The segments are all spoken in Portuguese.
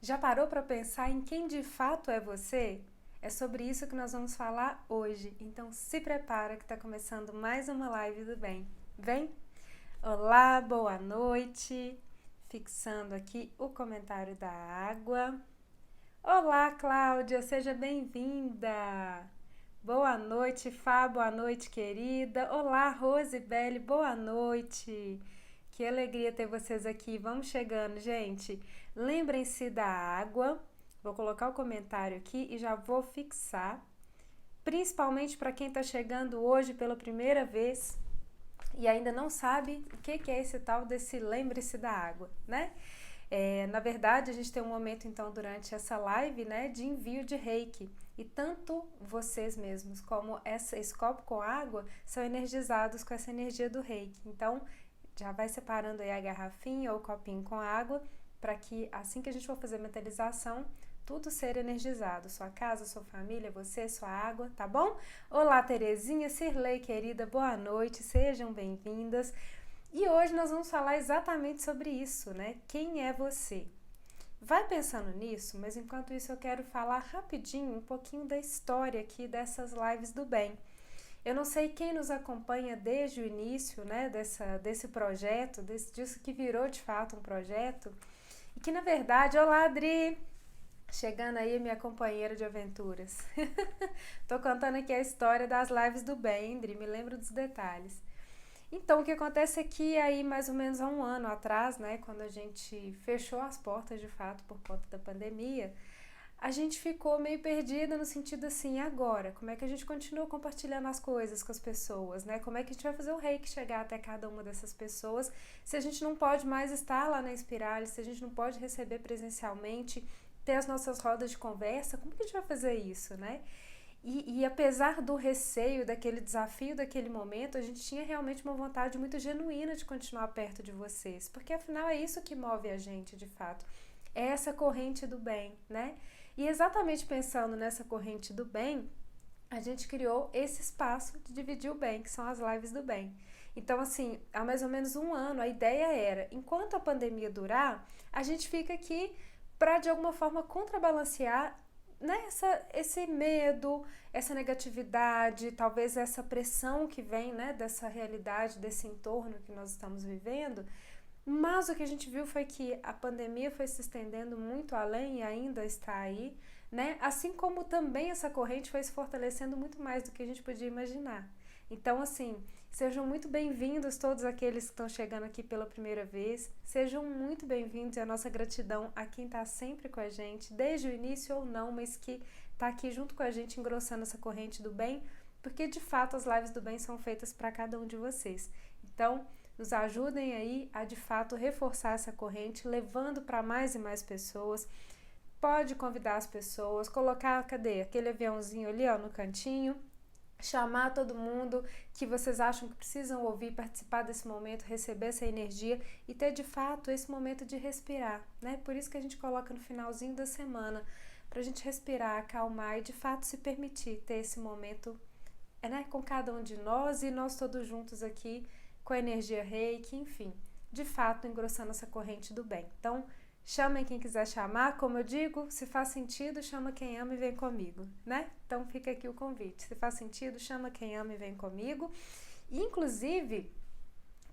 Já parou para pensar em quem de fato é você? É sobre isso que nós vamos falar hoje. Então se prepara que está começando mais uma live do bem. Vem? Olá, boa noite. Fixando aqui o comentário da água. Olá, Cláudia, seja bem-vinda. Boa noite, Fá, boa noite, querida. Olá, Rosibele, boa noite. Que alegria ter vocês aqui. Vamos chegando, gente. Lembrem-se da água. Vou colocar o comentário aqui e já vou fixar. Principalmente para quem está chegando hoje pela primeira vez e ainda não sabe o que é esse tal desse lembre-se da água, né? Na verdade, a gente tem um momento, então, durante essa live, né, de envio de reiki. E tanto vocês mesmos como esse copo com água são energizados com essa energia do reiki. Então, já vai separando aí a garrafinha ou o copinho com água, para que assim que a gente for fazer a mentalização, tudo ser energizado. Sua casa, sua família, você, sua água, tá bom? Olá, Terezinha, Cirlei, querida, boa noite, sejam bem-vindas. E hoje nós vamos falar exatamente sobre isso, né? Quem é você? Vai pensando nisso, mas enquanto isso eu quero falar rapidinho um pouquinho da história aqui dessas lives do bem. Eu não sei quem nos acompanha desde o início, né, desse projeto, disso que virou de fato um projeto, e que na verdade, olá Adri, chegando aí minha companheira de aventuras. Tô contando aqui a história das lives do bem, Adri, me lembro dos detalhes. Então, o que acontece é que aí mais ou menos há um ano atrás, né, quando a gente fechou as portas de fato por conta da pandemia, a gente ficou meio perdida no sentido assim, agora, como é que a gente continua compartilhando as coisas com as pessoas, né? Como é que a gente vai fazer o reiki chegar até cada uma dessas pessoas se a gente não pode mais estar lá na Espiral, se a gente não pode receber presencialmente, ter as nossas rodas de conversa, como que a gente vai fazer isso, né? E apesar do receio, daquele desafio, daquele momento, a gente tinha realmente uma vontade muito genuína de continuar perto de vocês, porque afinal é isso que move a gente de fato, é essa corrente do bem, né? E exatamente pensando nessa corrente do bem, a gente criou esse espaço de dividir o bem, que são as lives do bem. Então, assim, há mais ou menos um ano, a ideia era, enquanto a pandemia durar, a gente fica aqui para, de alguma forma, contrabalancear, né, esse medo, essa negatividade, talvez essa pressão que vem, né, dessa realidade, desse entorno que nós estamos vivendo. Mas o que a gente viu foi que a pandemia foi se estendendo muito além e ainda está aí, né? Assim como também essa corrente foi se fortalecendo muito mais do que a gente podia imaginar. Então, assim, sejam muito bem-vindos todos aqueles que estão chegando aqui pela primeira vez. Sejam muito bem-vindos e a nossa gratidão a quem está sempre com a gente, desde o início ou não, mas que está aqui junto com a gente engrossando essa corrente do bem, porque de fato as lives do bem são feitas para cada um de vocês. Então, nos ajudem aí a de fato reforçar essa corrente, levando para mais e mais pessoas. Pode convidar as pessoas, colocar, cadê? Aquele aviãozinho ali, ó, no cantinho, chamar todo mundo que vocês acham que precisam ouvir, participar desse momento, receber essa energia e ter de fato esse momento de respirar, né? Por isso que a gente coloca no finalzinho da semana, pra gente respirar, acalmar e de fato se permitir ter esse momento, né, com cada um de nós e nós todos juntos aqui com a energia reiki, enfim, de fato engrossando essa corrente do bem. Então, chamem quem quiser chamar, como eu digo, se faz sentido, chama quem ama e vem comigo, né? Então fica aqui o convite, se faz sentido, chama quem ama e vem comigo. E, inclusive,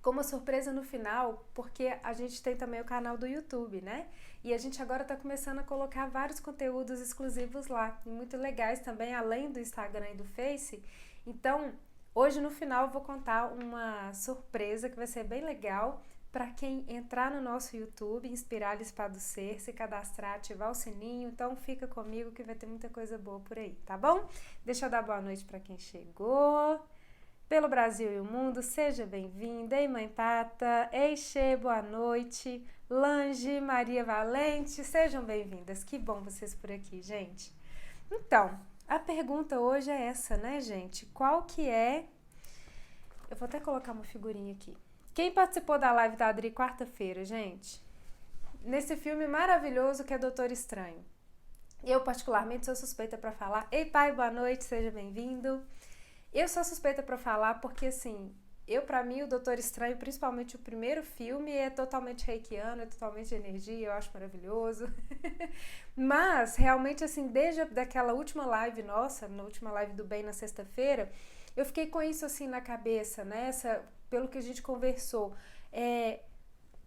com uma surpresa no final, porque a gente tem também o canal do YouTube, né? E a gente agora está começando a colocar vários conteúdos exclusivos lá, e muito legais também, além do Instagram e do Face. Então, hoje no final eu vou contar uma surpresa que vai ser bem legal para quem entrar no nosso YouTube, Inspirar Espado Ser, se cadastrar, ativar o sininho. Então fica comigo que vai ter muita coisa boa por aí, tá bom? Deixa eu dar boa noite para quem chegou. Pelo Brasil e o mundo, seja bem-vinda. Ei, Mãe Pata, ei, Xê, boa noite. Lange, Maria Valente, sejam bem-vindas. Que bom vocês por aqui, gente. Então, a pergunta hoje é essa, né, gente? Qual que é... Eu vou até colocar uma figurinha aqui. Quem participou da live da Adri quarta-feira, gente? Nesse filme maravilhoso que é Doutor Estranho. Eu, particularmente, sou suspeita para falar. Ei, pai, boa noite, seja bem-vindo. Eu sou suspeita para falar porque, assim, Pra mim, o Doutor Estranho, principalmente o primeiro filme, é totalmente reikiano, é totalmente de energia, eu acho maravilhoso. Mas, realmente, assim, desde daquela última live nossa, na última live do Bem na sexta-feira, eu fiquei com isso, assim, na cabeça, né? Pelo que a gente conversou. É,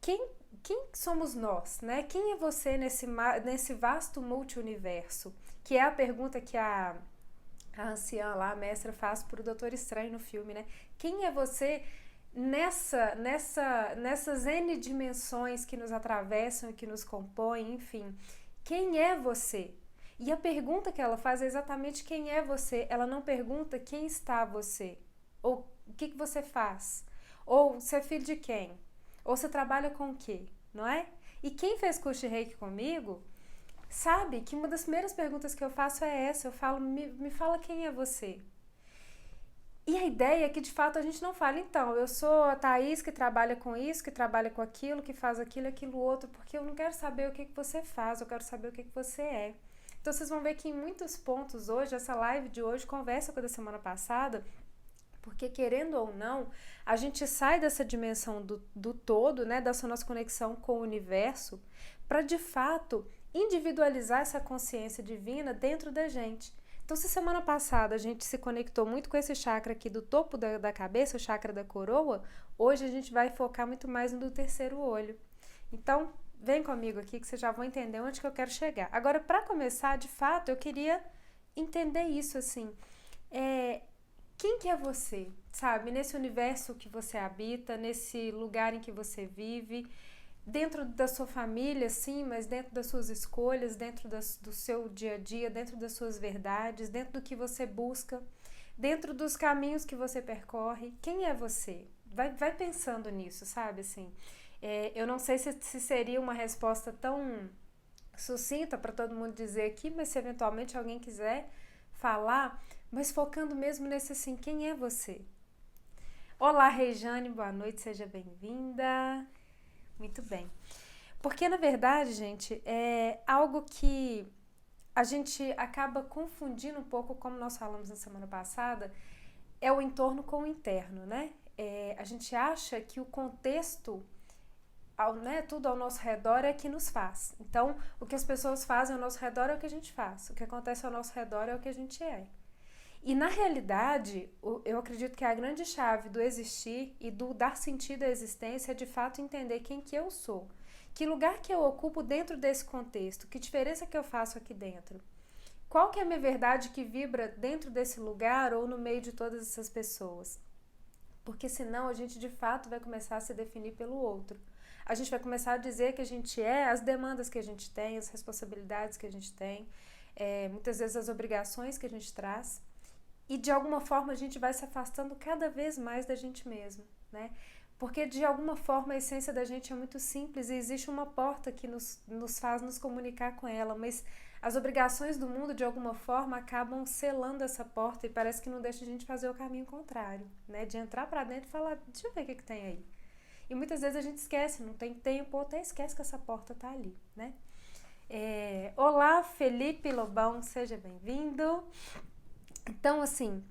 quem, quem somos nós, né? Quem é você nesse vasto multi-universo? Que é a pergunta que a anciã lá, a mestra, faz pro Doutor Estranho no filme, né? Quem é você nessas N dimensões que nos atravessam e que nos compõem, enfim. Quem é você? E a pergunta que ela faz é exatamente quem é você. Ela não pergunta quem está você. Ou o que você faz. Ou você é filho de quem. Ou você trabalha com o quê, não é? E quem fez curso de Reiki comigo sabe que uma das primeiras perguntas que eu faço é essa. Eu falo, me fala quem é você. E a ideia é que de fato a gente não fala, então, eu sou a Thaís que trabalha com isso, que trabalha com aquilo, que faz aquilo e aquilo outro, porque eu não quero saber o que você faz, eu quero saber o que você é. Então vocês vão ver que em muitos pontos hoje, essa live de hoje conversa com a da semana passada, porque querendo ou não, a gente sai dessa dimensão do todo, né, dessa nossa conexão com o universo, para de fato individualizar essa consciência divina dentro da gente. Então, se semana passada a gente se conectou muito com esse chakra aqui do topo da cabeça, o chakra da coroa, hoje a gente vai focar muito mais no do terceiro olho. Então, vem comigo aqui que vocês já vão entender onde que eu quero chegar. Agora, para começar, de fato, eu queria entender isso, assim, quem que é você, sabe? Nesse universo que você habita, nesse lugar em que você vive, dentro da sua família, sim, mas dentro das suas escolhas, dentro do seu dia a dia, dentro das suas verdades, dentro do que você busca, dentro dos caminhos que você percorre. Quem é você? Vai pensando nisso, sabe? Assim, eu não sei se seria uma resposta tão sucinta para todo mundo dizer aqui, mas se eventualmente alguém quiser falar, mas focando mesmo nesse assim, quem é você? Olá, Rejane, boa noite, seja bem-vinda. Muito bem. Porque, na verdade, gente, é algo que a gente acaba confundindo um pouco, como nós falamos na semana passada, é o entorno com o interno, né? A gente acha que o contexto, né, tudo ao nosso redor é que nos faz. Então, o que as pessoas fazem ao nosso redor é o que a gente faz. O que acontece ao nosso redor é o que a gente é. E na realidade, eu acredito que a grande chave do existir e do dar sentido à existência é de fato entender quem que eu sou. Que lugar que eu ocupo dentro desse contexto? Que diferença que eu faço aqui dentro? Qual que é a minha verdade que vibra dentro desse lugar ou no meio de todas essas pessoas? Porque senão a gente de fato vai começar a se definir pelo outro. A gente vai começar a dizer que a gente é as demandas que a gente tem, as responsabilidades que a gente tem, muitas vezes as obrigações que a gente traz. E de alguma forma a gente vai se afastando cada vez mais da gente mesmo, né? Porque de alguma forma a essência da gente é muito simples e existe uma porta que nos faz nos comunicar com ela, mas as obrigações do mundo de alguma forma acabam selando essa porta e parece que não deixa a gente fazer o caminho contrário, né? De entrar pra dentro e falar, deixa eu ver o que tem aí. E muitas vezes a gente esquece, não tem tempo ou até esquece que essa porta tá ali, né? Olá, Felipe Lobão, seja bem-vindo. Então, assim,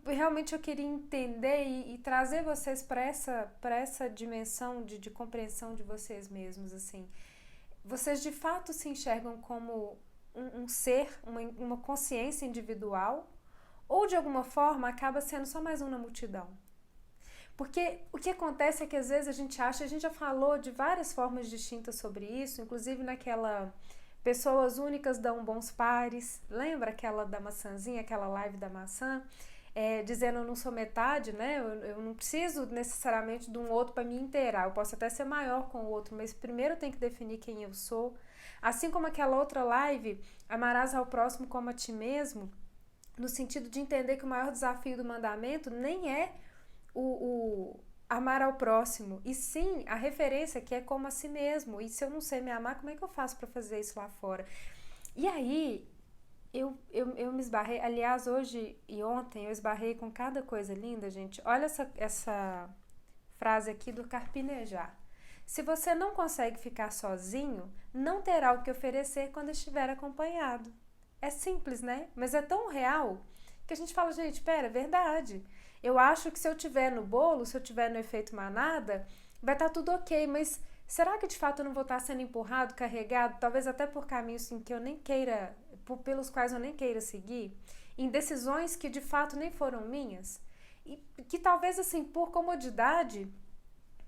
realmente eu queria entender e trazer vocês para essa dimensão de compreensão de vocês mesmos, assim. Vocês de fato se enxergam como um ser, uma consciência individual, ou de alguma forma acaba sendo só mais um na multidão? Porque o que acontece é que às vezes a gente já falou de várias formas distintas sobre isso, inclusive naquela Pessoas Únicas Dão Bons Pares, lembra aquela da maçãzinha, aquela live da maçã? Dizendo eu não sou metade, né? Eu não preciso necessariamente de um outro para me inteirar, eu posso até ser maior com o outro, mas primeiro eu tenho que definir quem eu sou. Assim como aquela outra live, amarás ao próximo como a ti mesmo, no sentido de entender que o maior desafio do mandamento nem é o amar ao próximo, e sim a referência que é como a si mesmo. E se eu não sei me amar, como é que eu faço para fazer isso lá fora? E aí eu me esbarrei, aliás, hoje e ontem eu esbarrei com cada coisa linda, gente. Olha essa frase aqui do Carpinejar. Se você não consegue ficar sozinho, não terá o que oferecer quando estiver acompanhado. É simples, né? Mas é tão real que a gente fala, gente, pera, é verdade. Eu acho que se eu tiver no bolo, se eu tiver no efeito manada, vai estar tudo ok, mas será que de fato eu não vou estar sendo empurrado, carregado, talvez até por caminhos que eu nem queira, pelos quais eu nem queira seguir, em decisões que de fato nem foram minhas? E que talvez assim, por comodidade,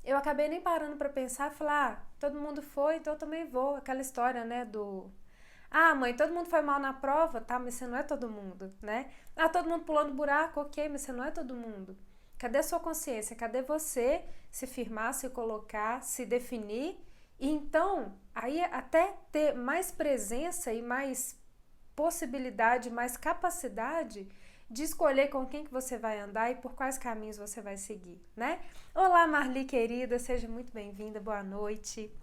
eu acabei nem parando para pensar e falar, todo mundo foi, então eu também vou. Aquela história, né, mãe, todo mundo foi mal na prova, tá, mas você não é todo mundo, né? Todo mundo pulando buraco, ok, mas você não é todo mundo. Cadê a sua consciência? Cadê você se firmar, se colocar, se definir? E então, aí até ter mais presença e mais possibilidade, mais capacidade de escolher com quem que você vai andar e por quais caminhos você vai seguir, né? Olá, Marli querida, seja muito bem-vinda, boa noite.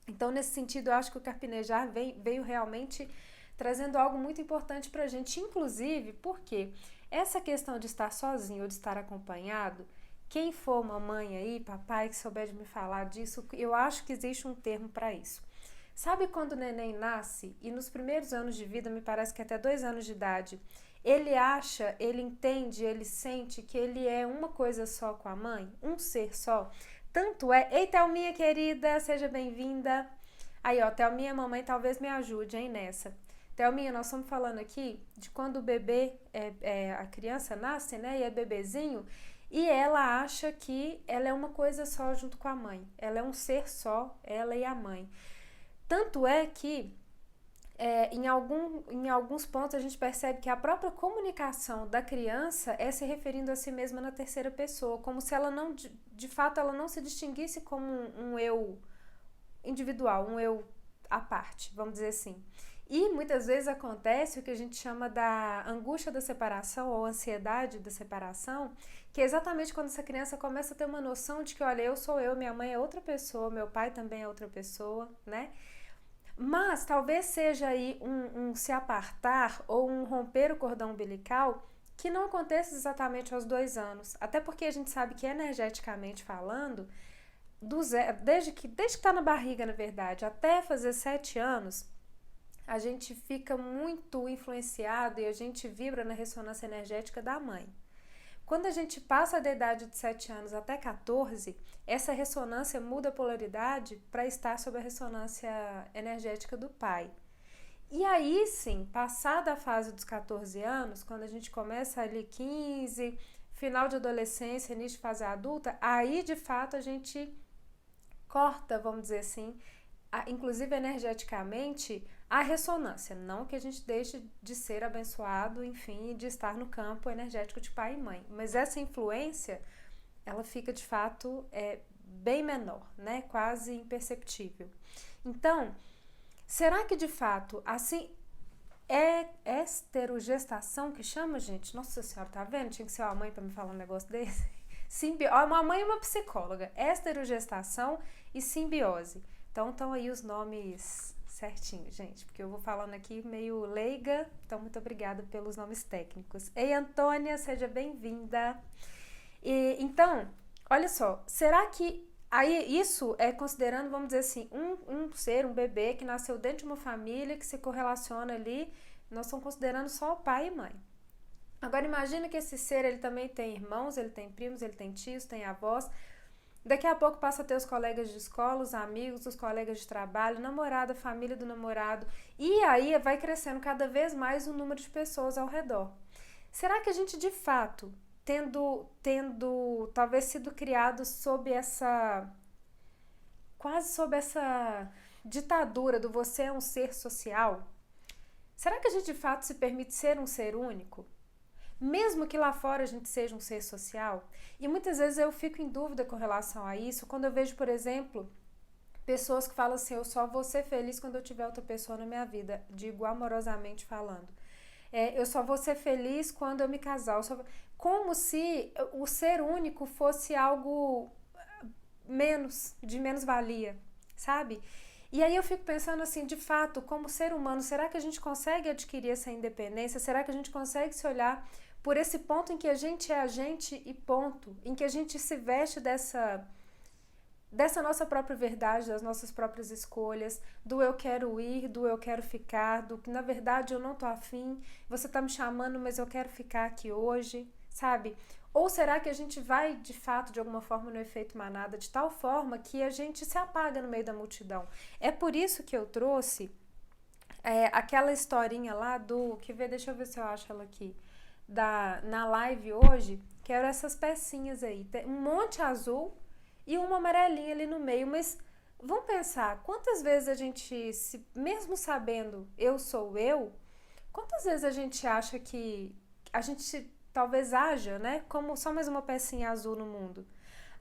Então, nesse sentido, eu acho que o carpinejar veio realmente trazendo algo muito importante pra gente, inclusive porque essa questão de estar sozinho ou de estar acompanhado, quem for mamãe aí, papai, que souber de me falar disso, eu acho que existe um termo para isso. Sabe quando o neném nasce e nos primeiros anos de vida, me parece que até 2 anos de idade, ele acha, ele entende, ele sente que ele é uma coisa só com a mãe, um ser só. Tanto é... Ei, Thelminha querida, seja bem-vinda. Aí, ó, Thelminha, mamãe talvez me ajude, hein, nessa. Thelminha, nós estamos falando aqui de quando o bebê, a criança nasce, né, e é bebezinho, e ela acha que ela é uma coisa só junto com a mãe. Ela é um ser só, ela e a mãe. Tanto é que em alguns pontos a gente percebe que a própria comunicação da criança é se referindo a si mesma na terceira pessoa, como se ela não, de fato, ela não se distinguisse como um eu individual, um eu à parte, vamos dizer assim. E muitas vezes acontece o que a gente chama da angústia da separação ou ansiedade da separação, que é exatamente quando essa criança começa a ter uma noção de que, olha, eu sou eu, minha mãe é outra pessoa, meu pai também é outra pessoa, né? Mas talvez seja aí um se apartar ou um romper o cordão umbilical que não aconteça exatamente aos 2 anos. Até porque a gente sabe que energeticamente falando, desde que está na barriga, na verdade, até fazer 7 anos, a gente fica muito influenciado e a gente vibra na ressonância energética da mãe. Quando a gente passa da idade de 7 anos até 14, essa ressonância muda a polaridade para estar sob a ressonância energética do pai. E aí sim, passada a fase dos 14 anos, quando a gente começa ali 15, final de adolescência, início de fase adulta, aí de fato a gente corta, vamos dizer assim, inclusive energeticamente, a ressonância. Não que a gente deixe de ser abençoado, enfim, de estar no campo energético de pai e mãe. Mas essa influência, ela fica de fato bem menor, né? Quase imperceptível. Então, será que de fato, assim, é esterogestação que chama, gente? Nossa Senhora, tá vendo? Tinha que ser uma mãe para me falar um negócio desse. Uma mãe e uma psicóloga. Esterogestação e simbiose. Então, estão aí os nomes certinho, gente, porque eu vou falando aqui meio leiga, então muito obrigada pelos nomes técnicos. Ei, Antônia, seja bem-vinda. Então, olha só, será que aí isso é considerando, vamos dizer assim, um ser, um bebê que nasceu dentro de uma família, que se correlaciona ali, nós estamos considerando só pai e mãe. Agora imagina que esse ser, ele também tem irmãos, ele tem primos, ele tem tios, tem avós. Daqui a pouco passa a ter os colegas de escola, os amigos, os colegas de trabalho, namorada, família do namorado. E aí vai crescendo cada vez mais o número de pessoas ao redor. Será que a gente, de fato, tendo talvez sido criado quase sob essa ditadura do você é um ser social, será que a gente, de fato, se permite ser um ser único? Mesmo que lá fora a gente seja um ser social. E muitas vezes eu fico em dúvida com relação a isso, quando eu vejo, por exemplo, pessoas que falam assim, eu só vou ser feliz quando eu tiver outra pessoa na minha vida, digo amorosamente falando. Eu só vou ser feliz quando eu me casar. Como se o ser único fosse algo de menos valia, sabe? E aí eu fico pensando assim, de fato, como ser humano, será que a gente consegue adquirir essa independência? Será que a gente consegue se olhar por esse ponto em que a gente é a gente e ponto? Em que a gente se veste dessa nossa própria verdade, das nossas próprias escolhas, do eu quero ir, do eu quero ficar, do que na verdade eu não tô afim, você tá me chamando, mas eu quero ficar aqui hoje. sabe? Ou será que a gente vai, de fato, de alguma forma, no efeito manada, de tal forma que a gente se apaga no meio da multidão? É por isso que eu trouxe aquela historinha lá deixa eu ver se eu acho ela aqui, na live hoje, que eram essas pecinhas aí, tem um monte azul e uma amarelinha ali no meio, mas vamos pensar, quantas vezes a gente, mesmo sabendo eu sou eu, quantas vezes a gente acha que a gente talvez haja, né, como só mais uma pecinha azul no mundo?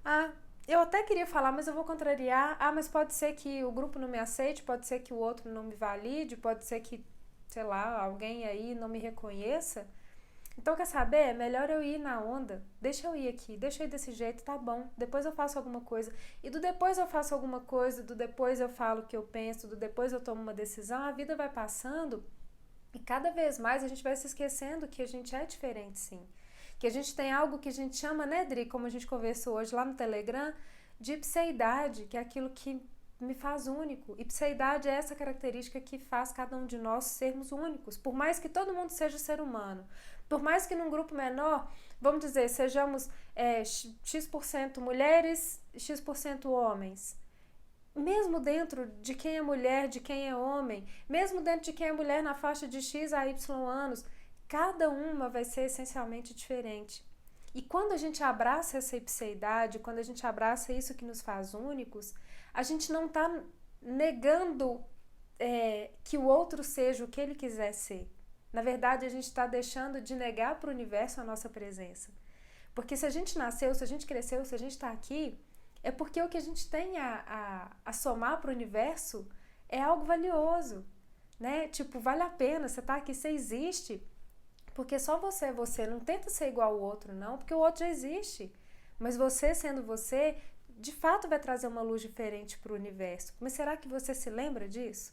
Ah, eu até queria falar, mas eu vou contrariar. Ah, mas pode ser que o grupo não me aceite, pode ser que o outro não me valide, pode ser que, sei lá, alguém aí não me reconheça. Então, quer saber? É melhor eu ir na onda. Deixa eu ir aqui, deixa eu ir desse jeito, tá bom. Depois eu faço alguma coisa. E do depois eu faço alguma coisa, do depois eu falo o que eu penso, do depois eu tomo uma decisão. A vida vai passando e cada vez mais a gente vai se esquecendo que a gente é diferente, sim. Que a gente tem algo que a gente chama, né, Dri, como a gente conversou hoje lá no Telegram, de ipseidade, que é aquilo que me faz único. Ipseidade é essa característica que faz cada um de nós sermos únicos. Por mais que todo mundo seja ser humano, por mais que num grupo menor, vamos dizer, sejamos X% mulheres, X% homens, mesmo dentro de quem é mulher, de quem é homem, mesmo dentro de quem é mulher na faixa de X a Y anos, cada uma vai ser essencialmente diferente. E quando a gente abraça essa ipseidade, quando a gente abraça isso que nos faz únicos, a gente não está negando que o outro seja o que ele quiser ser. Na verdade, a gente está deixando de negar para o universo a nossa presença. Porque se a gente nasceu, se a gente cresceu, se a gente está aqui, é porque o que a gente tem a somar para o universo é algo valioso, né? Tipo, vale a pena, você tá aqui, você existe, porque só você é você, não tenta ser igual ao outro não, porque o outro já existe, mas você sendo você, de fato vai trazer uma luz diferente para o universo. Mas será que você se lembra disso?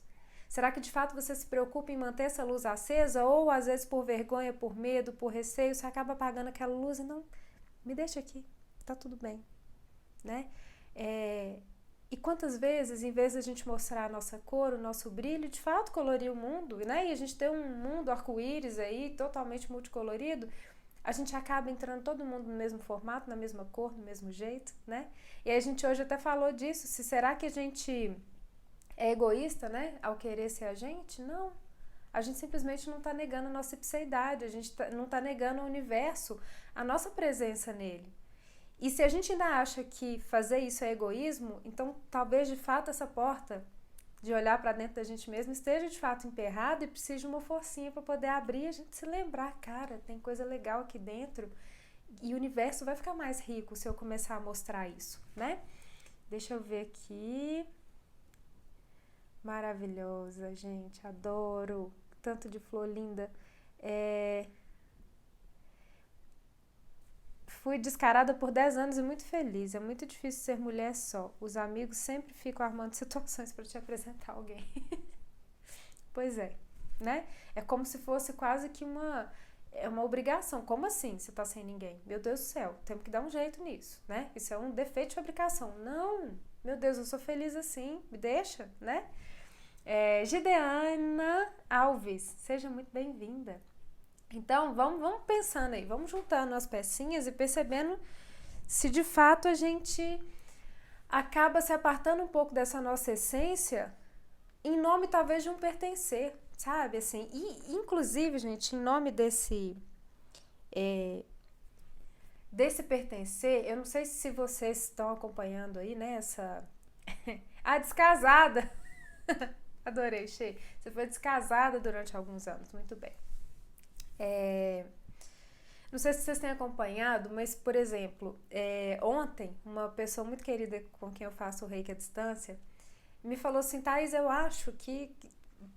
Será que de fato você se preocupa em manter essa luz acesa ou às vezes por vergonha, por medo, por receio, você acaba apagando aquela luz e não, me deixa aqui, tá tudo bem, né? E quantas vezes, em vez de a gente mostrar a nossa cor, o nosso brilho, de fato colorir o mundo, né? E a gente ter um mundo arco-íris aí, totalmente multicolorido, a gente acaba entrando todo mundo no mesmo formato, na mesma cor, no mesmo jeito, né? E aí a gente hoje até falou disso, se será que a gente é egoísta, né? Ao querer ser a gente? Não. A gente simplesmente não está negando a nossa ipseidade, a gente não está negando ao universo a nossa presença nele. E se a gente ainda acha que fazer isso é egoísmo, então talvez de fato essa porta de olhar para dentro da gente mesmo esteja de fato emperrada e precise de uma forcinha para poder abrir e a gente se lembrar, cara, tem coisa legal aqui dentro e o universo vai ficar mais rico se eu começar a mostrar isso, né? Deixa eu ver aqui. Maravilhosa, gente, adoro. Tanto de flor linda. Fui descarada por 10 anos e muito feliz. É muito difícil ser mulher só. Os amigos sempre ficam armando situações para te apresentar alguém. Pois é, né? É como se fosse quase que uma obrigação. Como assim você tá sem ninguém? Meu Deus do céu, temos que dar um jeito nisso, né? Isso é um defeito de fabricação. Não, meu Deus, eu sou feliz assim, me deixa, né? Gideana Alves, seja muito bem-vinda. Então, vamos pensando aí, vamos juntando as pecinhas e percebendo se de fato a gente acaba se apartando um pouco dessa nossa essência em nome talvez de um pertencer, sabe? Assim, e inclusive, gente, em nome desse pertencer, eu não sei se vocês estão acompanhando aí, né, essa... A descasada! Adorei, Xê. Você foi descasada durante alguns anos, muito bem. Não sei se vocês têm acompanhado, mas, por exemplo, ontem, uma pessoa muito querida com quem eu faço o reiki à distância, me falou assim, Thaís, eu acho que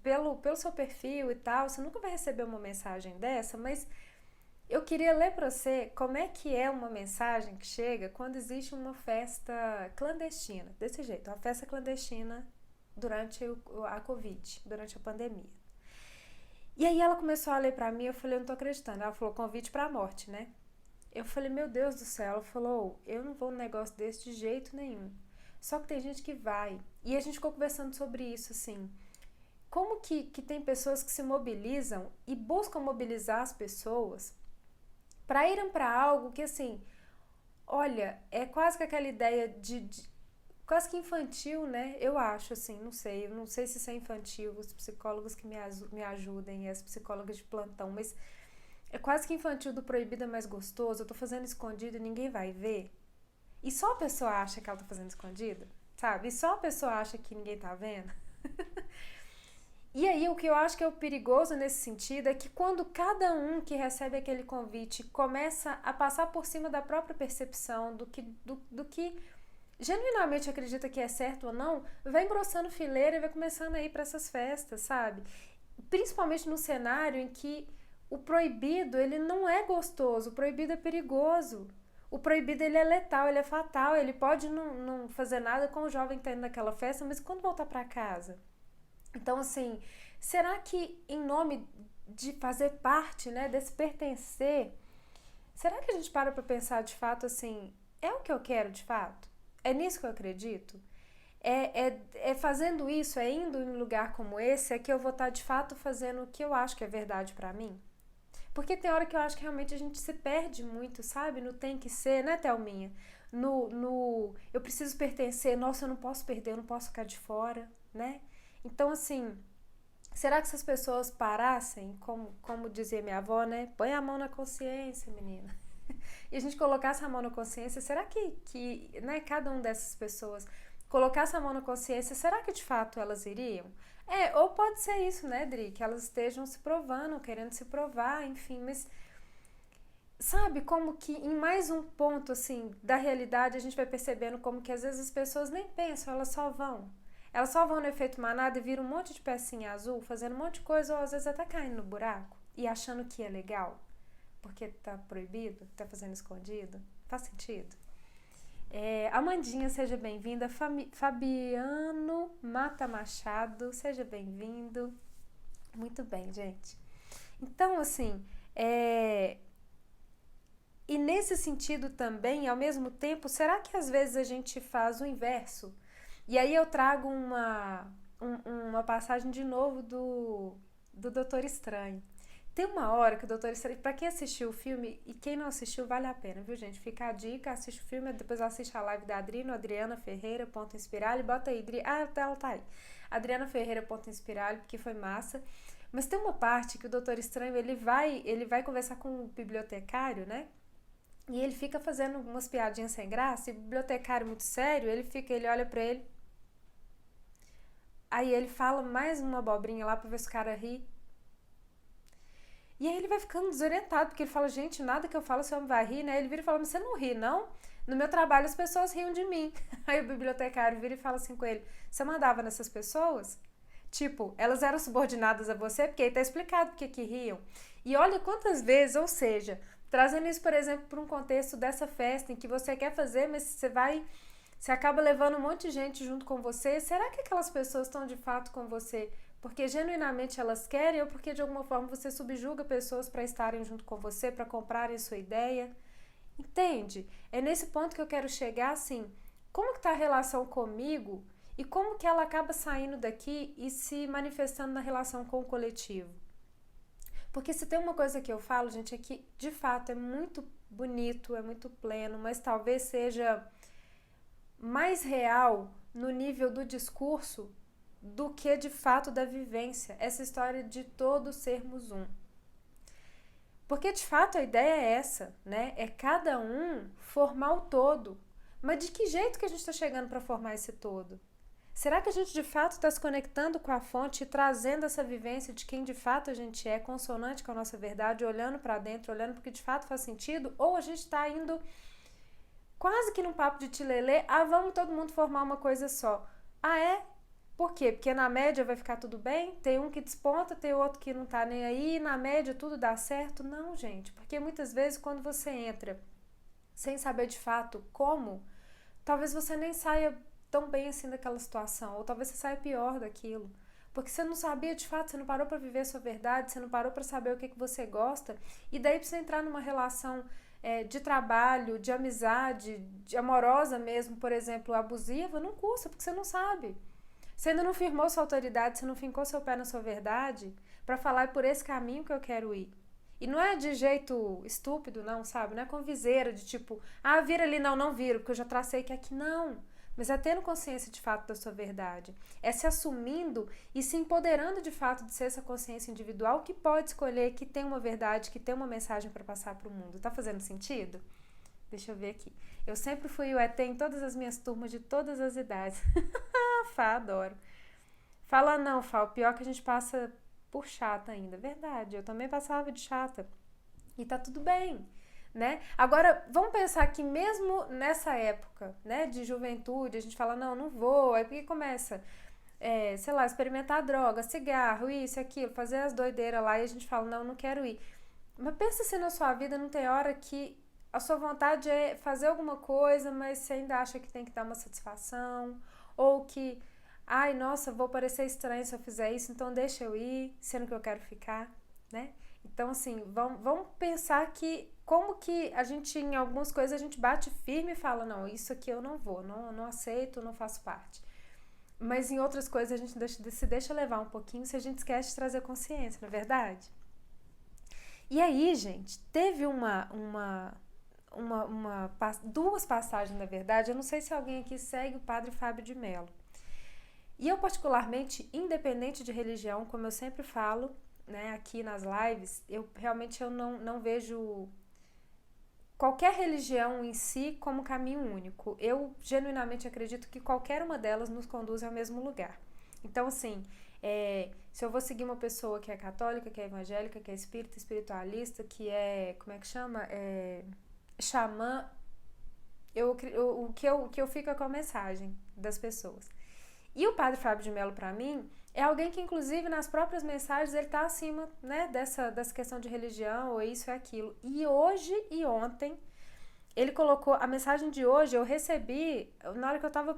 pelo seu perfil e tal, você nunca vai receber uma mensagem dessa, mas eu queria ler para você como é que é uma mensagem que chega quando existe uma festa clandestina, desse jeito, uma festa clandestina durante a Covid, durante a pandemia. E aí ela começou a ler pra mim, eu falei, eu não tô acreditando. Ela falou, convite pra morte, né? Eu falei, meu Deus do céu. Ela falou, eu não vou num negócio desse de jeito nenhum. Só que tem gente que vai. E a gente ficou conversando sobre isso, assim. Como que tem pessoas que se mobilizam e buscam mobilizar as pessoas para irem para algo que assim, olha, é quase que aquela ideia de quase que infantil, né? Eu acho, assim, eu não sei se isso é infantil, os psicólogos que me ajudem, as psicólogas de plantão, mas é quase que infantil do proibido é mais gostoso, eu tô fazendo escondido e ninguém vai ver. E só a pessoa acha que ela tá fazendo escondido, sabe? E só a pessoa acha que ninguém tá vendo. E aí, o que eu acho que é o perigoso nesse sentido é que quando cada um que recebe aquele convite começa a passar por cima da própria percepção do que genuinamente acredita que é certo ou não, vai engrossando fileira e vai começando a ir para essas festas, sabe? Principalmente no cenário em que o proibido, ele não é gostoso, o proibido é perigoso. O proibido, ele é letal, ele é fatal, ele pode não fazer nada com o jovem que tá indo naquela festa, mas quando voltar para casa? Então, assim, será que em nome de fazer parte, né, desse pertencer, será que a gente para pensar de fato assim, é o que eu quero de fato? É nisso que eu acredito? É fazendo isso, é indo em um lugar como esse, é que eu vou estar de fato fazendo o que eu acho que é verdade pra mim? Porque tem hora que eu acho que realmente a gente se perde muito, sabe? No tem que ser, né, Thelminha? No eu preciso pertencer, nossa, eu não posso perder, eu não posso ficar de fora, né? Então, assim, será que se as pessoas parassem, como dizia minha avó, né? Põe a mão na consciência, menina. E a gente colocasse a mão na consciência, será que né, cada uma dessas pessoas colocasse a mão na consciência, será que de fato elas iriam? Ou pode ser isso, né, Dri? Que elas estejam se provando, querendo se provar, enfim, mas sabe como que em mais um ponto, assim, da realidade a gente vai percebendo como que às vezes as pessoas nem pensam, elas só vão. Elas só vão no efeito manada e viram um monte de pecinha azul, fazendo um monte de coisa, ou às vezes até caindo no buraco e achando que é legal, porque tá proibido, tá fazendo escondido. Faz sentido? Amandinha, seja bem-vinda. Fabiano Mata Machado, seja bem-vindo. Muito bem, gente. Então, assim, e nesse sentido também, ao mesmo tempo, será que às vezes a gente faz o inverso? E aí eu trago uma passagem de novo do Doutor Estranho. Tem uma hora que o Doutor Estranho, pra quem assistiu o filme, e quem não assistiu, vale a pena, viu, gente? Fica a dica, assiste o filme, depois assiste a live da Adri, no Adriana Ferreira, ponto inspiralho, e bota aí, Adri, ela tá aí. Adriana Ferreira, ponto inspiralho, porque foi massa. Mas tem uma parte que o Doutor Estranho, ele vai conversar com o bibliotecário, né? E ele fica fazendo umas piadinhas sem graça, e o bibliotecário muito sério, ele olha pra ele, aí ele fala mais uma abobrinha lá pra ver se o cara ri. E aí ele vai ficando desorientado, porque ele fala, gente, nada que eu falo esse homem vai rir, né? Ele vira e fala, mas você não ri, não? No meu trabalho as pessoas riam de mim. Aí o bibliotecário vira e fala assim com ele, você mandava nessas pessoas? Tipo, elas eram subordinadas a você, porque aí tá explicado porque que riam. E olha quantas vezes, ou seja, trazendo isso, por exemplo, para um contexto dessa festa em que você quer fazer, mas você acaba levando um monte de gente junto com você. Será que aquelas pessoas estão de fato com você porque genuinamente elas querem ou porque de alguma forma você subjuga pessoas para estarem junto com você, para comprarem sua ideia? Entende? É nesse ponto que eu quero chegar, assim, como que tá a relação comigo e como que ela acaba saindo daqui e se manifestando na relação com o coletivo? Porque se tem uma coisa que eu falo, gente, é que de fato é muito bonito, é muito pleno, mas talvez seja mais real no nível do discurso do que de fato da vivência, essa história de todos sermos um. Porque de fato a ideia é essa, né? É cada um formar o todo. Mas de que jeito que a gente está chegando para formar esse todo? Será que a gente de fato está se conectando com a fonte e trazendo essa vivência de quem de fato a gente é, consonante com a nossa verdade, olhando para dentro, olhando porque de fato faz sentido? Ou a gente está indo quase que num papo de tilelê, vamos todo mundo formar uma coisa só. É? Por quê? Porque na média vai ficar tudo bem? Tem um que desponta, tem outro que não tá nem aí, e na média tudo dá certo? Não, gente, porque muitas vezes quando você entra sem saber de fato como, talvez você nem saia tão bem assim daquela situação, ou talvez você saia pior daquilo. Porque você não sabia de fato, você não parou para viver a sua verdade, você não parou para saber o que você gosta, e daí pra você entrar numa relação de trabalho, de amizade, de amorosa mesmo, por exemplo, abusiva, não custa, porque você não sabe. Você ainda não firmou sua autoridade, você não fincou seu pé na sua verdade para falar é por esse caminho que eu quero ir. E não é de jeito estúpido, não, sabe? Não é com viseira de tipo, ah, vira ali, não, não viro, porque eu já tracei que aqui não. Mas é tendo consciência de fato da sua verdade. É se assumindo e se empoderando de fato de ser essa consciência individual que pode escolher, que tem uma verdade, que tem uma mensagem para passar para o mundo. Tá fazendo sentido? Deixa eu ver aqui. Eu sempre fui o ET em todas as minhas turmas de todas as idades. Fá, adoro. Fala não, Fá, o pior é que a gente passa por chata ainda. Verdade, eu também passava de chata. E tá tudo bem, né? Agora, vamos pensar que mesmo nessa época, né, de juventude, a gente fala, não, não vou, aí porque começa, sei lá, experimentar droga, cigarro, isso, aquilo, fazer as doideiras lá e a gente fala, não, não quero ir. Mas pensa se na sua vida não tem hora que a sua vontade é fazer alguma coisa, mas você ainda acha que tem que dar uma satisfação, ou que, ai, nossa, vou parecer estranho se eu fizer isso, então deixa eu ir, sendo que eu quero ficar, né? Então, assim, vamos pensar que como que a gente, em algumas coisas, a gente bate firme e fala, não, isso aqui eu não vou, não aceito, não faço parte. Mas em outras coisas a gente se deixa levar um pouquinho se a gente esquece de trazer consciência, não é verdade? E aí, gente, teve duas passagens, na verdade, eu não sei se alguém aqui segue o Padre Fábio de Mello. E eu, particularmente, independente de religião, como eu sempre falo, né, aqui nas lives, eu realmente não vejo qualquer religião em si como caminho único. Eu genuinamente acredito que qualquer uma delas nos conduz ao mesmo lugar. Então, assim, se eu vou seguir uma pessoa que é católica, que é evangélica, que é espírita, espiritualista, que é, como é que chama? Xamã, o que eu fico é com a mensagem das pessoas. E o Padre Fábio de Mello, para mim, é alguém que, inclusive, nas próprias mensagens, ele tá acima, né, dessa questão de religião, ou isso ou aquilo. E hoje e ontem, ele colocou, a mensagem de hoje, eu recebi na hora que eu tava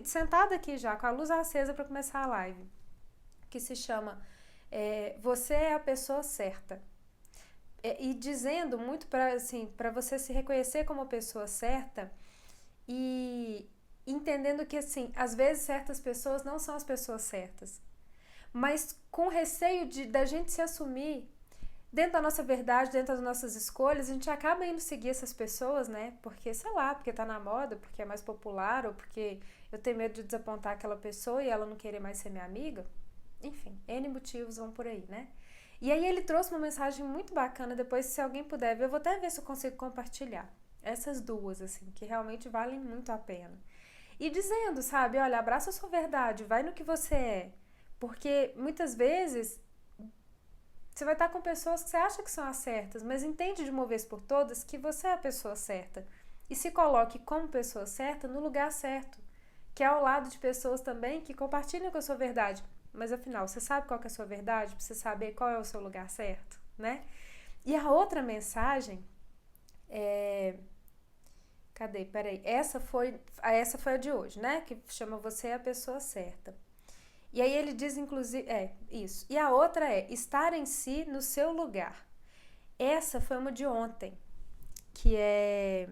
sentada aqui já, com a luz acesa para começar a live, que se chama Você é a Pessoa Certa. E dizendo muito para assim, você se reconhecer como a pessoa certa e entendendo que, assim, às vezes certas pessoas não são as pessoas certas, mas com receio da gente se assumir dentro da nossa verdade, dentro das nossas escolhas, a gente acaba indo seguir essas pessoas, né? Porque, sei lá, porque tá na moda, porque é mais popular, ou porque eu tenho medo de desapontar aquela pessoa e ela não querer mais ser minha amiga. Enfim, N motivos vão por aí, né? E aí ele trouxe uma mensagem muito bacana, depois se alguém puder ver, eu vou até ver se eu consigo compartilhar. Essas duas, assim, que realmente valem muito a pena. E dizendo, sabe, olha, abraça a sua verdade, vai no que você é. Porque muitas vezes você vai estar com pessoas que você acha que são as certas, mas entende de uma vez por todas que você é a pessoa certa. E se coloque como pessoa certa no lugar certo, que é ao lado de pessoas também que compartilham com a sua verdade. Mas afinal, você sabe qual que é a sua verdade? Pra você saber qual é o seu lugar certo, né? E a outra mensagem Cadê? Peraí. Essa foi a de hoje, né? Que chama Você é a Pessoa Certa. E aí ele diz, inclusive, isso. E a outra é estar em si no seu lugar. Essa foi uma de ontem, que é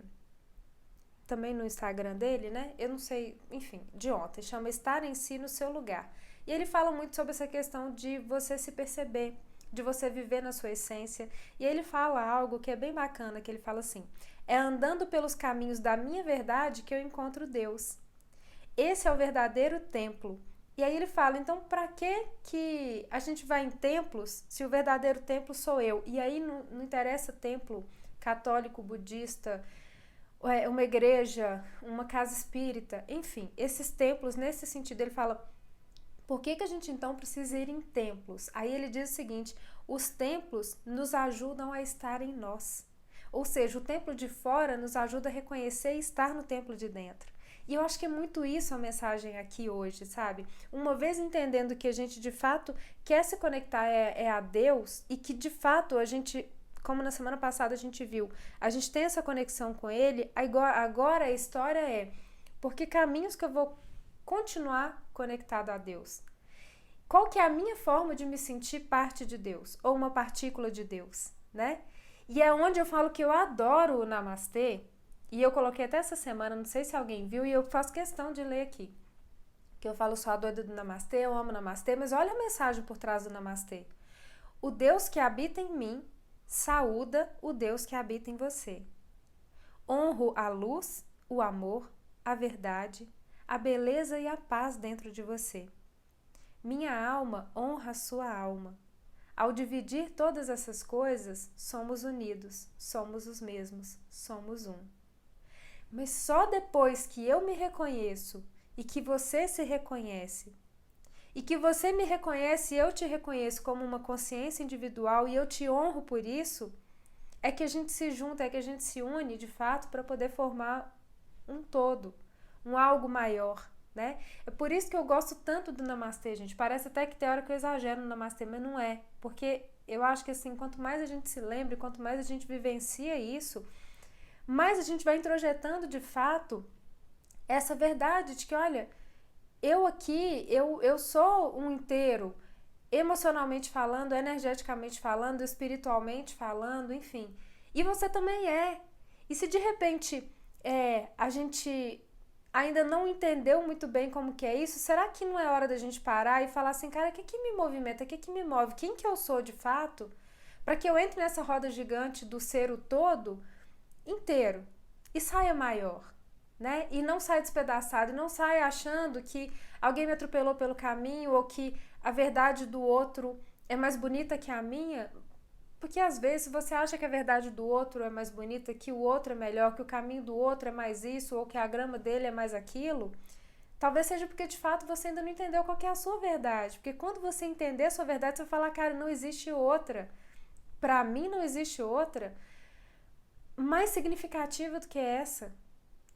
também no Instagram dele, né? Eu não sei, enfim, de ontem. Chama Estar em si no seu lugar. E ele fala muito sobre essa questão de você se perceber, de você viver na sua essência. E ele fala algo que é bem bacana, que ele fala assim: é andando pelos caminhos da minha verdade que eu encontro Deus. Esse é o verdadeiro templo. E aí ele fala, então para que a gente vai em templos se o verdadeiro templo sou eu? E aí não interessa templo católico, budista, uma igreja, uma casa espírita, enfim, esses templos, nesse sentido, ele fala, por que a gente então precisa ir em templos? Aí ele diz o seguinte, os templos nos ajudam a estar em nós. Ou seja, o templo de fora nos ajuda a reconhecer e estar no templo de dentro. E eu acho que é muito isso a mensagem aqui hoje, sabe? Uma vez entendendo que a gente de fato quer se conectar a Deus e que de fato a gente, como na semana passada a gente viu, a gente tem essa conexão com Ele, agora a história é por que caminhos que eu vou continuar conectado a Deus? Qual que é a minha forma de me sentir parte de Deus? Ou uma partícula de Deus, né? E é onde eu falo que eu adoro o Namastê, e eu coloquei até essa semana, não sei se alguém viu, e eu faço questão de ler aqui. Que eu falo só a doida do Namastê, eu amo Namastê, mas olha a mensagem por trás do Namastê. O Deus que habita em mim saúda o Deus que habita em você. Honro a luz, o amor, a verdade, a beleza e a paz dentro de você. Minha alma honra a sua alma. Ao dividir todas essas coisas, somos unidos, somos os mesmos, somos um. Mas só depois que eu me reconheço e que você se reconhece, e que você me reconhece e eu te reconheço como uma consciência individual e eu te honro por isso, é que a gente se junta, é que a gente se une de fato para poder formar um todo, um algo maior, né? É por isso que eu gosto tanto do Namastê, gente. Parece até que tem hora que eu exagero no Namastê, mas não é. Porque eu acho que assim, quanto mais a gente se lembra, quanto mais a gente vivencia isso, mais a gente vai introjetando de fato essa verdade de que, olha, eu aqui, eu sou um inteiro, emocionalmente falando, energeticamente falando, espiritualmente falando, enfim. E você também é. E se de repente a gente ainda não entendeu muito bem como que é isso, será que não é hora da gente parar e falar assim, cara, o que que me movimenta, o que que me move, quem que eu sou de fato, para que eu entre nessa roda gigante do ser o todo inteiro e saia maior, né? E não saia despedaçado, e não saia achando que alguém me atropelou pelo caminho ou que a verdade do outro é mais bonita que a minha, porque às vezes se você acha que a verdade do outro é mais bonita, que o outro é melhor, que o caminho do outro é mais isso ou que a grama dele é mais aquilo, talvez seja porque de fato você ainda não entendeu qual que é a sua verdade. Porque quando você entender a sua verdade, você vai falar, cara, não existe outra. Pra mim não existe outra mais significativa do que essa.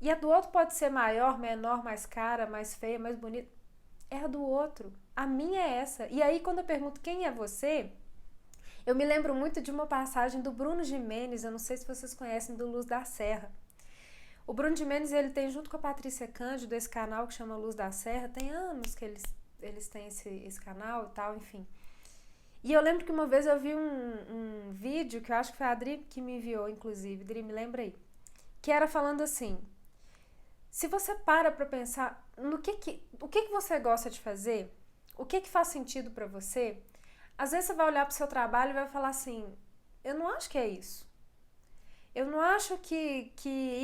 E a do outro pode ser maior, menor, mais cara, mais feia, mais bonita. É a do outro. A minha é essa. E aí, quando eu pergunto quem é você, eu me lembro muito de uma passagem do Bruno Gimenez, eu não sei se vocês conhecem, do Luz da Serra. O Bruno Gimenez, ele tem, junto com a Patrícia Cândido, esse canal que chama Luz da Serra, tem anos que eles têm esse canal e tal, enfim. E eu lembro que uma vez eu vi um vídeo, que eu acho que foi a Adri que me enviou, inclusive, Adri, me lembra aí, que era falando assim, se você para pensar no o que você gosta de fazer, o que faz sentido pra você, às vezes você vai olhar pro seu trabalho e vai falar assim, eu não acho que é isso. Eu não acho que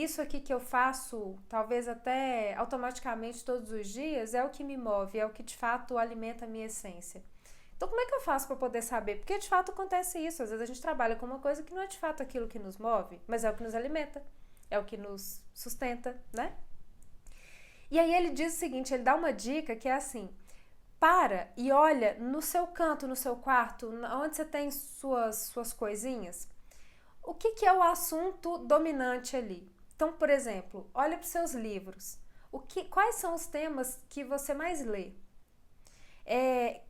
isso aqui que eu faço, talvez até automaticamente todos os dias, é o que me move, é o que de fato alimenta a minha essência. Então, como é que eu faço para poder saber? Porque de fato acontece isso. Às vezes a gente trabalha com uma coisa que não é de fato aquilo que nos move, mas é o que nos alimenta, é o que nos sustenta, né? E aí ele diz o seguinte, ele dá uma dica que é assim, para e olha no seu canto, no seu quarto, onde você tem suas coisinhas, o que é o assunto dominante ali. Então, por exemplo, olha para os seus livros. Quais são os temas que você mais lê?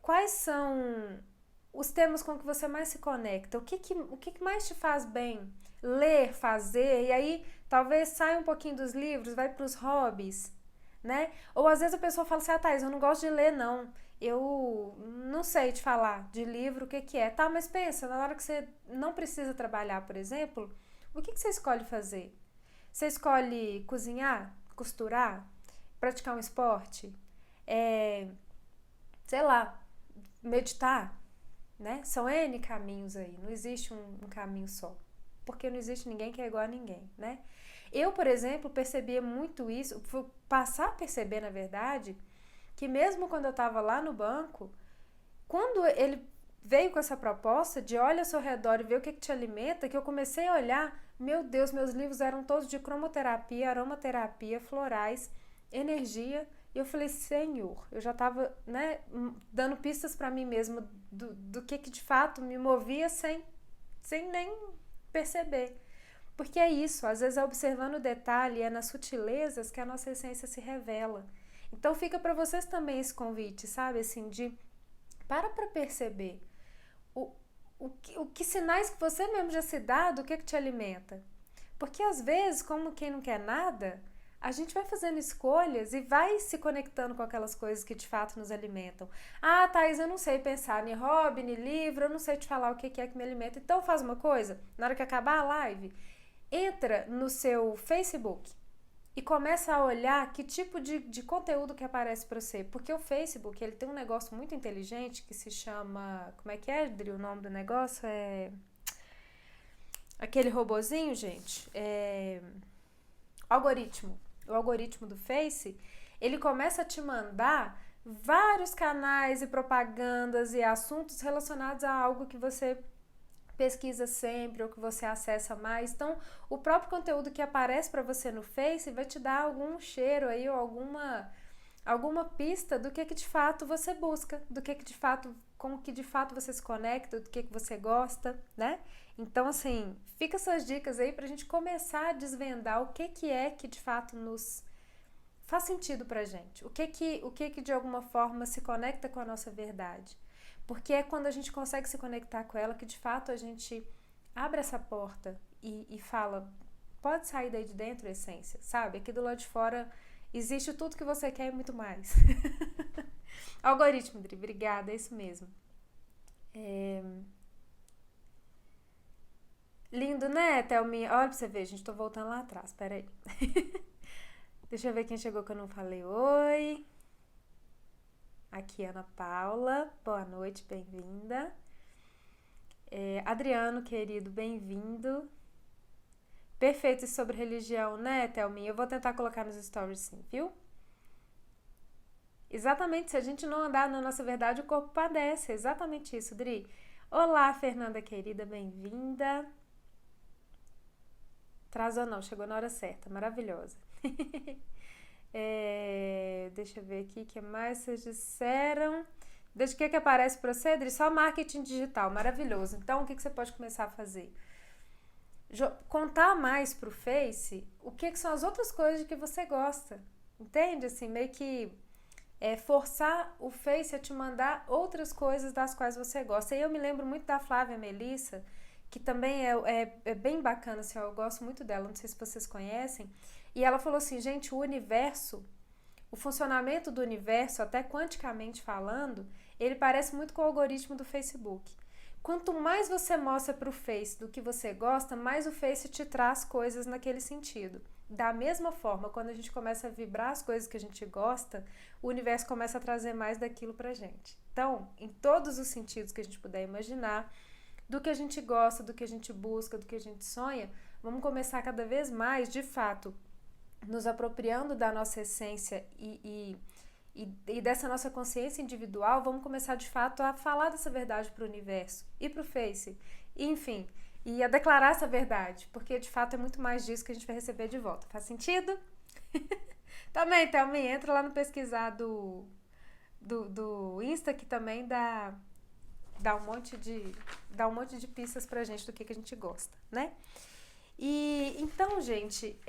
Quais são os temas com que você mais se conecta? O que mais te faz bem? Ler, fazer, e aí talvez saia um pouquinho dos livros, vai para os hobbies, né? Ou às vezes a pessoa fala assim, Thaís, eu não gosto de ler, não. Eu não sei te falar de livro, o que é. Tá, mas pensa, na hora que você não precisa trabalhar, por exemplo, o que você escolhe fazer? Você escolhe cozinhar, costurar, praticar um esporte, sei lá, meditar, né? São N caminhos aí, não existe um caminho só. Porque não existe ninguém que é igual a ninguém, né? Eu, por exemplo, percebia muito isso, fui passar a perceber, na verdade, que mesmo quando eu estava lá no banco, quando ele veio com essa proposta de olha ao seu redor e vê o que te alimenta, que eu comecei a olhar, meu Deus, meus livros eram todos de cromoterapia, aromaterapia, florais, energia, e eu falei, Senhor, eu já estava, né, dando pistas para mim mesma do que de fato me movia sem nem perceber. Porque é isso, às vezes é observando o detalhe, é nas sutilezas que a nossa essência se revela. Então fica para vocês também esse convite, sabe, assim, de para perceber o que sinais que você mesmo já se dá do que te alimenta. Porque às vezes, como quem não quer nada, a gente vai fazendo escolhas e vai se conectando com aquelas coisas que de fato nos alimentam. Ah, Thaís, eu não sei pensar em hobby, em livro, eu não sei te falar o que é que me alimenta. Então faz uma coisa, na hora que acabar a live, entra no seu Facebook e começa a olhar que tipo de conteúdo que aparece para você. Porque o Facebook, ele tem um negócio muito inteligente que se chama... Como é que é, Adri, o nome do negócio? aquele robozinho, gente, algoritmo. O algoritmo do Face, ele começa a te mandar vários canais e propagandas e assuntos relacionados a algo que você pesquisa sempre ou que você acessa mais. Então, o próprio conteúdo que aparece para você no Face vai te dar algum cheiro aí ou alguma pista do que de fato você busca, do que de fato, com o que de fato você se conecta, do que você gosta, né? Então, assim, fica essas dicas aí pra gente começar a desvendar o que é que de fato nos faz sentido pra gente, o que de alguma forma se conecta com a nossa verdade. Porque é quando a gente consegue se conectar com ela que de fato a gente abre essa porta e fala, pode sair daí de dentro a essência, sabe? Aqui do lado de fora existe tudo que você quer e muito mais. Algoritmo, Dri, obrigada, é isso mesmo. Lindo, né, Thelminha? Olha pra você ver, gente, tô voltando lá atrás, peraí. Deixa eu ver quem chegou que eu não falei oi. Aqui, Ana Paula, boa noite, bem-vinda. Adriano, querido, bem-vindo. Perfeito sobre religião, né, Thelminha? Eu vou tentar colocar nos stories sim, viu? Exatamente, se a gente não andar na nossa verdade, o corpo padece. É exatamente isso, Dri. Olá, Fernanda, querida, bem-vinda. Atrasou não, chegou na hora certa, maravilhosa. Deixa eu ver aqui o que mais vocês disseram. Desde que aparece para você, Dri? Só marketing digital, maravilhoso. Então, o que você pode começar a fazer? Contar mais pro Face o que são as outras coisas que você gosta. Entende? Assim, meio que forçar o Face a te mandar outras coisas das quais você gosta. E eu me lembro muito da Flávia Melissa, que também é bem bacana, assim, eu gosto muito dela, não sei se vocês conhecem. E ela falou assim, gente, o funcionamento do universo, até quanticamente falando, ele parece muito com o algoritmo do Facebook. Quanto mais você mostra para o Face do que você gosta, mais o Face te traz coisas naquele sentido. Da mesma forma, quando a gente começa a vibrar as coisas que a gente gosta, o universo começa a trazer mais daquilo pra gente. Então, em todos os sentidos que a gente puder imaginar, do que a gente gosta, do que a gente busca, do que a gente sonha, vamos começar cada vez mais, de fato, nos apropriando da nossa essência e dessa nossa consciência individual, vamos começar de fato a falar dessa verdade para o universo e para o Face, enfim, e a declarar essa verdade, porque de fato é muito mais disso que a gente vai receber de volta. Faz sentido? Também, Thelminha, entra lá no pesquisar do Insta, que também dá um monte de pistas pra gente do que a gente gosta, né? E então, gente,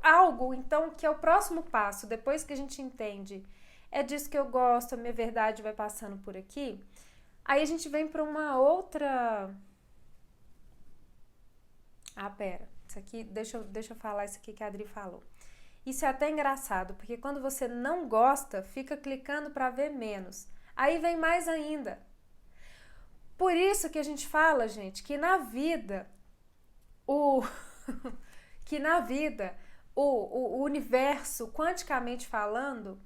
algo então que é o próximo passo, depois que a gente entende é disso que eu gosto, a minha verdade vai passando por aqui, aí a gente vem para uma outra... pera, isso aqui, deixa eu falar isso aqui que a Adri falou. Isso é até engraçado, porque quando você não gosta, fica clicando para ver menos. Aí vem mais ainda. Por isso que a gente fala, gente, que na vida o universo, quanticamente falando,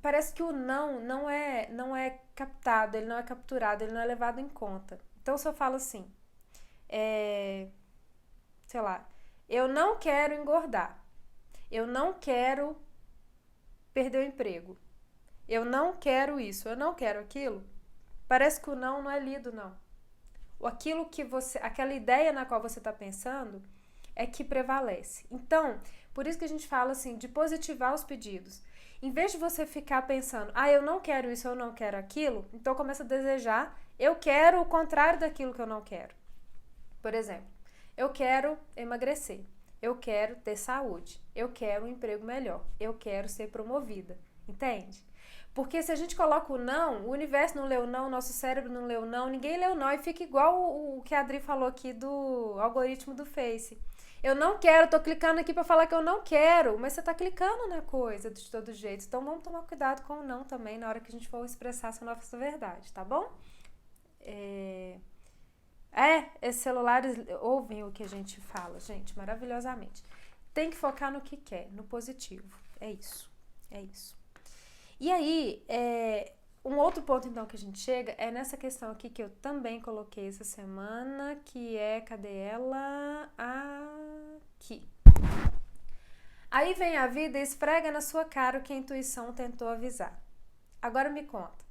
parece que o não é captado, ele não é capturado, ele não é levado em conta. Então, se eu falo assim, sei lá, eu não quero engordar, eu não quero perder o emprego, eu não quero isso, eu não quero aquilo, parece que o não é lido, não. Aquela ideia na qual você está pensando é que prevalece. Então, por isso que a gente fala assim, de positivar os pedidos. Em vez de você ficar pensando, eu não quero isso, eu não quero aquilo, então começa a desejar, eu quero o contrário daquilo que eu não quero. Por exemplo, eu quero emagrecer, eu quero ter saúde, eu quero um emprego melhor, eu quero ser promovida, entende? Porque se a gente coloca o não, o universo não leu não, o nosso cérebro não leu não, ninguém leu não, e fica igual o que a Adri falou aqui do algoritmo do Face. Eu não quero, tô clicando aqui pra falar que eu não quero, mas você tá clicando na coisa de todo jeito. Então vamos tomar cuidado com o não também na hora que a gente for expressar essa nossa verdade, tá bom? Esses celulares ouvem o que a gente fala, gente, maravilhosamente. Tem que focar no que quer, no positivo. É isso. E aí, um outro ponto, então, que a gente chega é nessa questão aqui que eu também coloquei essa semana, que é, cadê ela? Aqui. Aí vem a vida e esfrega na sua cara o que a intuição tentou avisar. Agora me conta.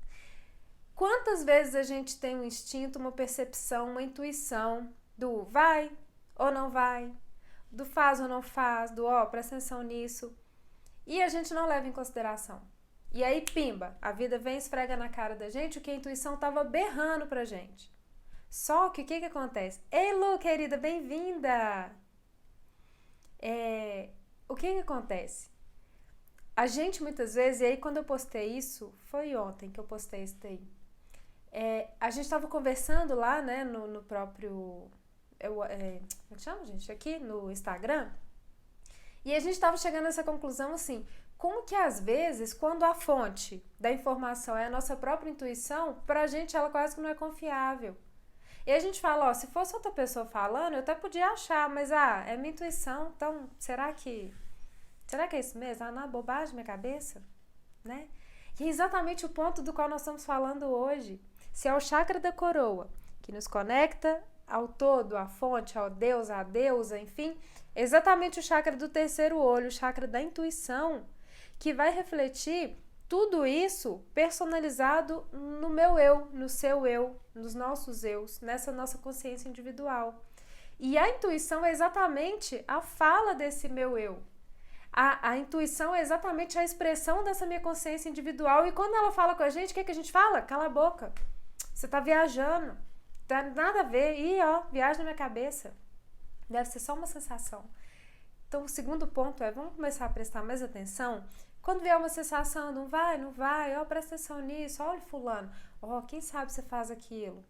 Quantas vezes a gente tem um instinto, uma percepção, uma intuição do vai ou não vai, do faz ou não faz, do presta atenção nisso, e a gente não leva em consideração. E aí, pimba, a vida vem e esfrega na cara da gente o que a intuição estava berrando pra gente. Só que o que acontece? Ei, Lu, querida, bem-vinda! O que acontece? A gente muitas vezes, e aí quando eu postei isso, foi ontem que eu postei isso daí, a gente estava conversando lá, né, no próprio, como é que chama, gente? Aqui no Instagram, e a gente estava chegando nessa conclusão assim, como que às vezes, quando a fonte da informação é a nossa própria intuição, pra gente ela quase que não é confiável. E a gente fala, se fosse outra pessoa falando, eu até podia achar, mas é minha intuição, então será que é isso mesmo? Não é bobagem na minha cabeça? Né? E é exatamente o ponto do qual nós estamos falando hoje. Se é o chakra da coroa, que nos conecta ao todo, à fonte, ao Deus, à deusa, enfim, exatamente o chakra do terceiro olho, o chakra da intuição, que vai refletir tudo isso personalizado no meu eu, no seu eu, nos nossos eus, nessa nossa consciência individual. E a intuição é exatamente a fala desse meu eu. A intuição é exatamente a expressão dessa minha consciência individual. E quando ela fala com a gente, o que a gente fala? Cala a boca. Você tá viajando. Tá nada a ver. Viagem na minha cabeça. Deve ser só uma sensação. Então, o segundo ponto vamos começar a prestar mais atenção. Quando vier uma sensação, não vai, presta atenção nisso, olha fulano, quem sabe você faz aquilo,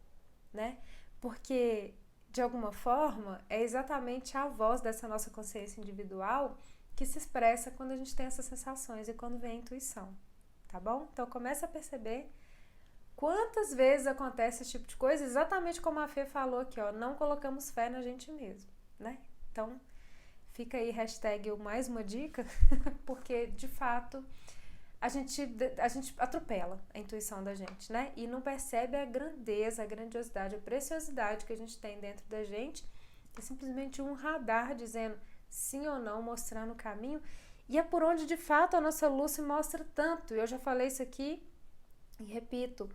né? Porque, de alguma forma, é exatamente a voz dessa nossa consciência individual que se expressa quando a gente tem essas sensações e quando vem a intuição, tá bom? Então, começa a perceber quantas vezes acontece esse tipo de coisa, exatamente como a Fê falou aqui, não colocamos fé na gente mesmo, né? Então, fica aí, hashtag mais uma dica, porque, de fato, a gente atropela a intuição da gente, né? E não percebe a grandeza, a grandiosidade, a preciosidade que a gente tem dentro da gente. É simplesmente um radar dizendo sim ou não, mostrando o caminho. E é por onde, de fato, a nossa luz se mostra tanto. Eu já falei isso aqui e repito.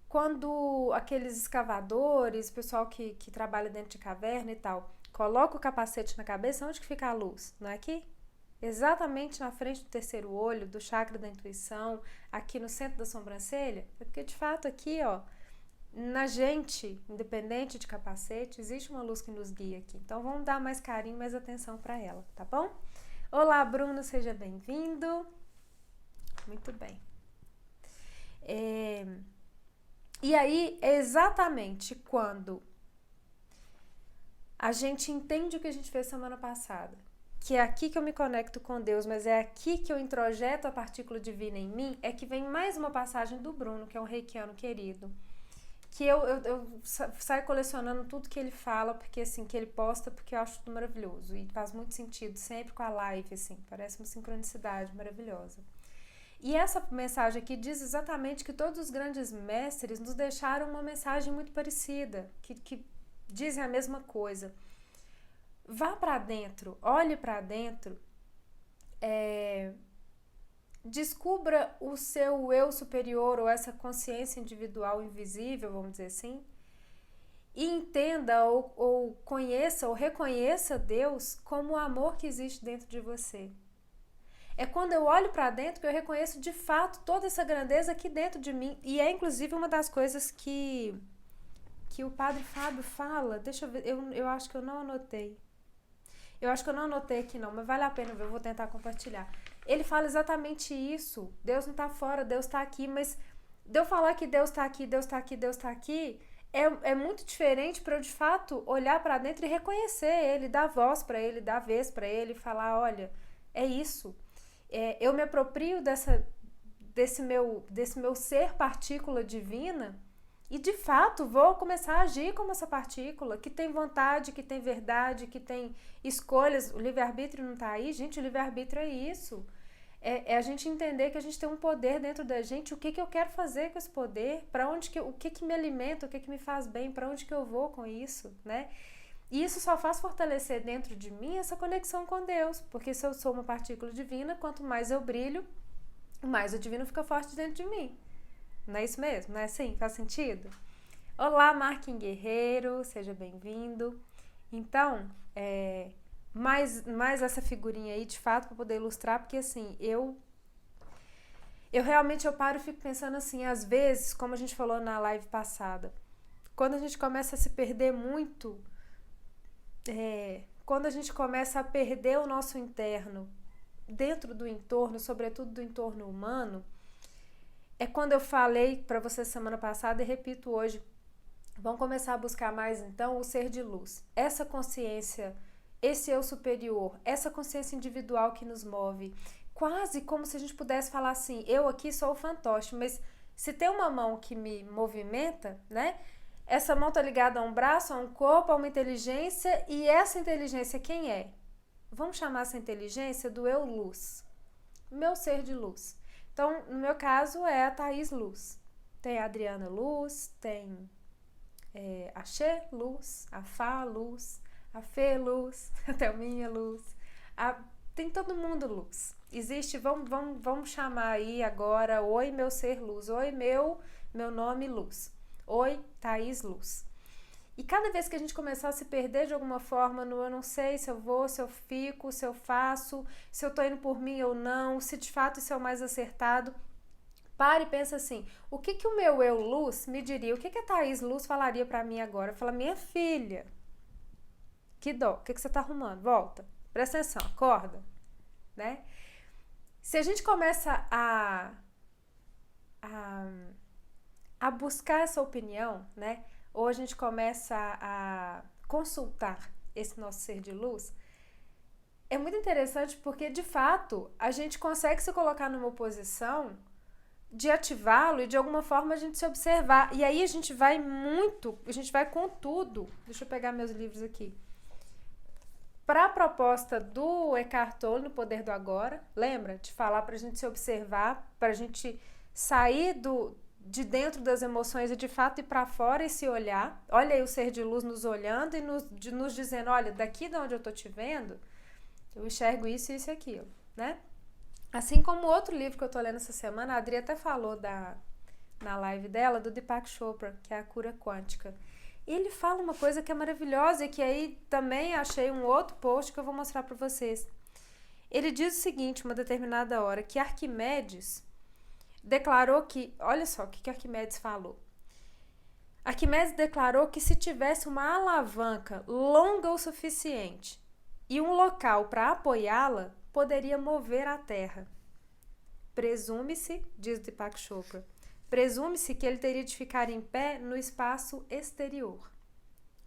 Quando aqueles escavadores, o pessoal que trabalha dentro de caverna e tal, coloca o capacete na cabeça, onde que fica a luz? Não é aqui? Exatamente na frente do terceiro olho, do chakra da intuição, aqui no centro da sobrancelha. É porque, de fato, aqui, na gente, independente de capacete, existe uma luz que nos guia aqui. Então, vamos dar mais carinho, mais atenção para ela, tá bom? Olá, Bruno, seja bem-vindo. Muito bem. E aí, é exatamente quando a gente entende o que a gente fez semana passada, que é aqui que eu me conecto com Deus, mas é aqui que eu introjeto a partícula divina em mim, é que vem mais uma passagem do Bruno, que é um reikiano querido, que eu saio colecionando tudo que ele fala, porque assim, que ele posta, porque eu acho tudo maravilhoso, e faz muito sentido, sempre com a live, assim, parece uma sincronicidade maravilhosa. E essa mensagem aqui diz exatamente que todos os grandes mestres nos deixaram uma mensagem muito parecida, que dizem a mesma coisa. Vá para dentro, olhe para dentro, descubra o seu eu superior ou essa consciência individual invisível, vamos dizer assim, e entenda ou conheça ou reconheça Deus como o amor que existe dentro de você. É quando eu olho para dentro que eu reconheço de fato toda essa grandeza aqui dentro de mim. E é inclusive uma das coisas que o Padre Fábio fala. Deixa eu ver, eu acho que eu não anotei. Eu acho que eu não anotei aqui não, mas vale a pena ver, eu vou tentar compartilhar. Ele fala exatamente isso. Deus não está fora, Deus está aqui, mas de eu falar que Deus está aqui, Deus está aqui, Deus está aqui, é muito diferente para eu de fato olhar para dentro e reconhecer Ele, dar voz para Ele, dar vez para Ele, falar, olha, é isso. Eu me aproprio desse meu ser partícula divina e de fato vou começar a agir como essa partícula que tem vontade, que tem verdade, que tem escolhas. O livre-arbítrio não está aí, gente, o livre-arbítrio é isso. É a gente entender que a gente tem um poder dentro da gente, o que eu quero fazer com esse poder, para onde o que me alimenta, o que me faz bem, para onde que eu vou com isso, né? E isso só faz fortalecer dentro de mim essa conexão com Deus, porque se eu sou uma partícula divina, quanto mais eu brilho, mais o divino fica forte dentro de mim. Não é isso mesmo? Não é assim? Faz sentido? Olá, Marquinhos Guerreiro, seja bem-vindo. Então, mais essa figurinha aí, de fato, para poder ilustrar, porque assim, eu realmente paro e fico pensando assim, às vezes, como a gente falou na live passada, quando a gente começa a se perder muito, quando a gente começa a perder o nosso interno dentro do entorno, sobretudo do entorno humano, é quando eu falei para você semana passada e repito hoje, vamos começar a buscar mais então o ser de luz, essa consciência, esse eu superior, essa consciência individual que nos move, quase como se a gente pudesse falar assim, eu aqui sou o fantoche, mas se tem uma mão que me movimenta, né? Essa mão tá ligada a um braço, a um corpo, a uma inteligência, e essa inteligência quem é? Vamos chamar essa inteligência do eu luz, meu ser de luz. Então, no meu caso, é a Thaís Luz. Tem a Adriana Luz, tem a Xê Luz, a Fá Luz, a Fê Luz, a Thelminha Luz, tem todo mundo luz. Existe, vamos chamar aí agora, oi meu ser luz, oi meu nome luz, oi Thaís Luz. E cada vez que a gente começar a se perder de alguma forma no eu não sei se eu vou, se eu fico, se eu faço, se eu tô indo por mim ou não, se de fato isso é o mais acertado, pare e pensa assim, o que o meu eu luz me diria, o que a Thaís Luz falaria pra mim agora? Fala, minha filha, que dó, o que você tá arrumando? Volta, presta atenção, acorda, né? Se a gente começa a buscar essa opinião, né? Ou a gente começa a consultar esse nosso ser de luz, é muito interessante porque, de fato, a gente consegue se colocar numa posição de ativá-lo e, de alguma forma, a gente se observar. E aí a gente vai com tudo. Deixa eu pegar meus livros aqui. Para a proposta do Eckhart Tolle, no Poder do Agora, lembra? De falar para a gente se observar, para a gente sair de dentro das emoções e de fato ir para fora e se olhar. Olha aí o ser de luz nos olhando e nos dizendo, olha, daqui de onde eu tô te vendo, eu enxergo isso, isso e aquilo, né? Assim como o outro livro que eu tô lendo essa semana, a Adri até falou na live dela, do Deepak Chopra, que é a cura quântica. Ele fala uma coisa que é maravilhosa e que aí também achei um outro post que eu vou mostrar para vocês. Ele diz o seguinte, uma determinada hora, que Arquimedes declarou que, olha só o que Arquimedes falou. Arquimedes declarou que se tivesse uma alavanca longa o suficiente e um local para apoiá-la, poderia mover a Terra. Presume-se, diz Deepak Chopra, presume-se que ele teria de ficar em pé no espaço exterior.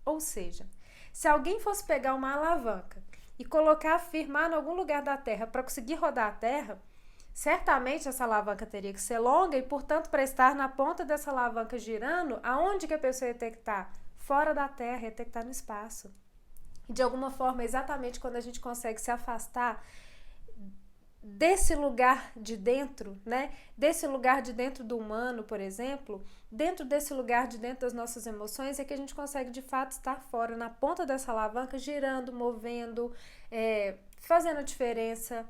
Ou seja, se alguém fosse pegar uma alavanca e colocar, firmar em algum lugar da Terra para conseguir rodar a Terra, certamente essa alavanca teria que ser longa e, portanto, para estar na ponta dessa alavanca girando, aonde que a pessoa ia ter que estar? Fora da Terra, ia ter que estar no espaço. E, de alguma forma, exatamente quando a gente consegue se afastar desse lugar de dentro, né? Desse lugar de dentro do humano, por exemplo, dentro desse lugar de dentro das nossas emoções, é que a gente consegue de fato estar fora, na ponta dessa alavanca, girando, movendo, fazendo a diferença,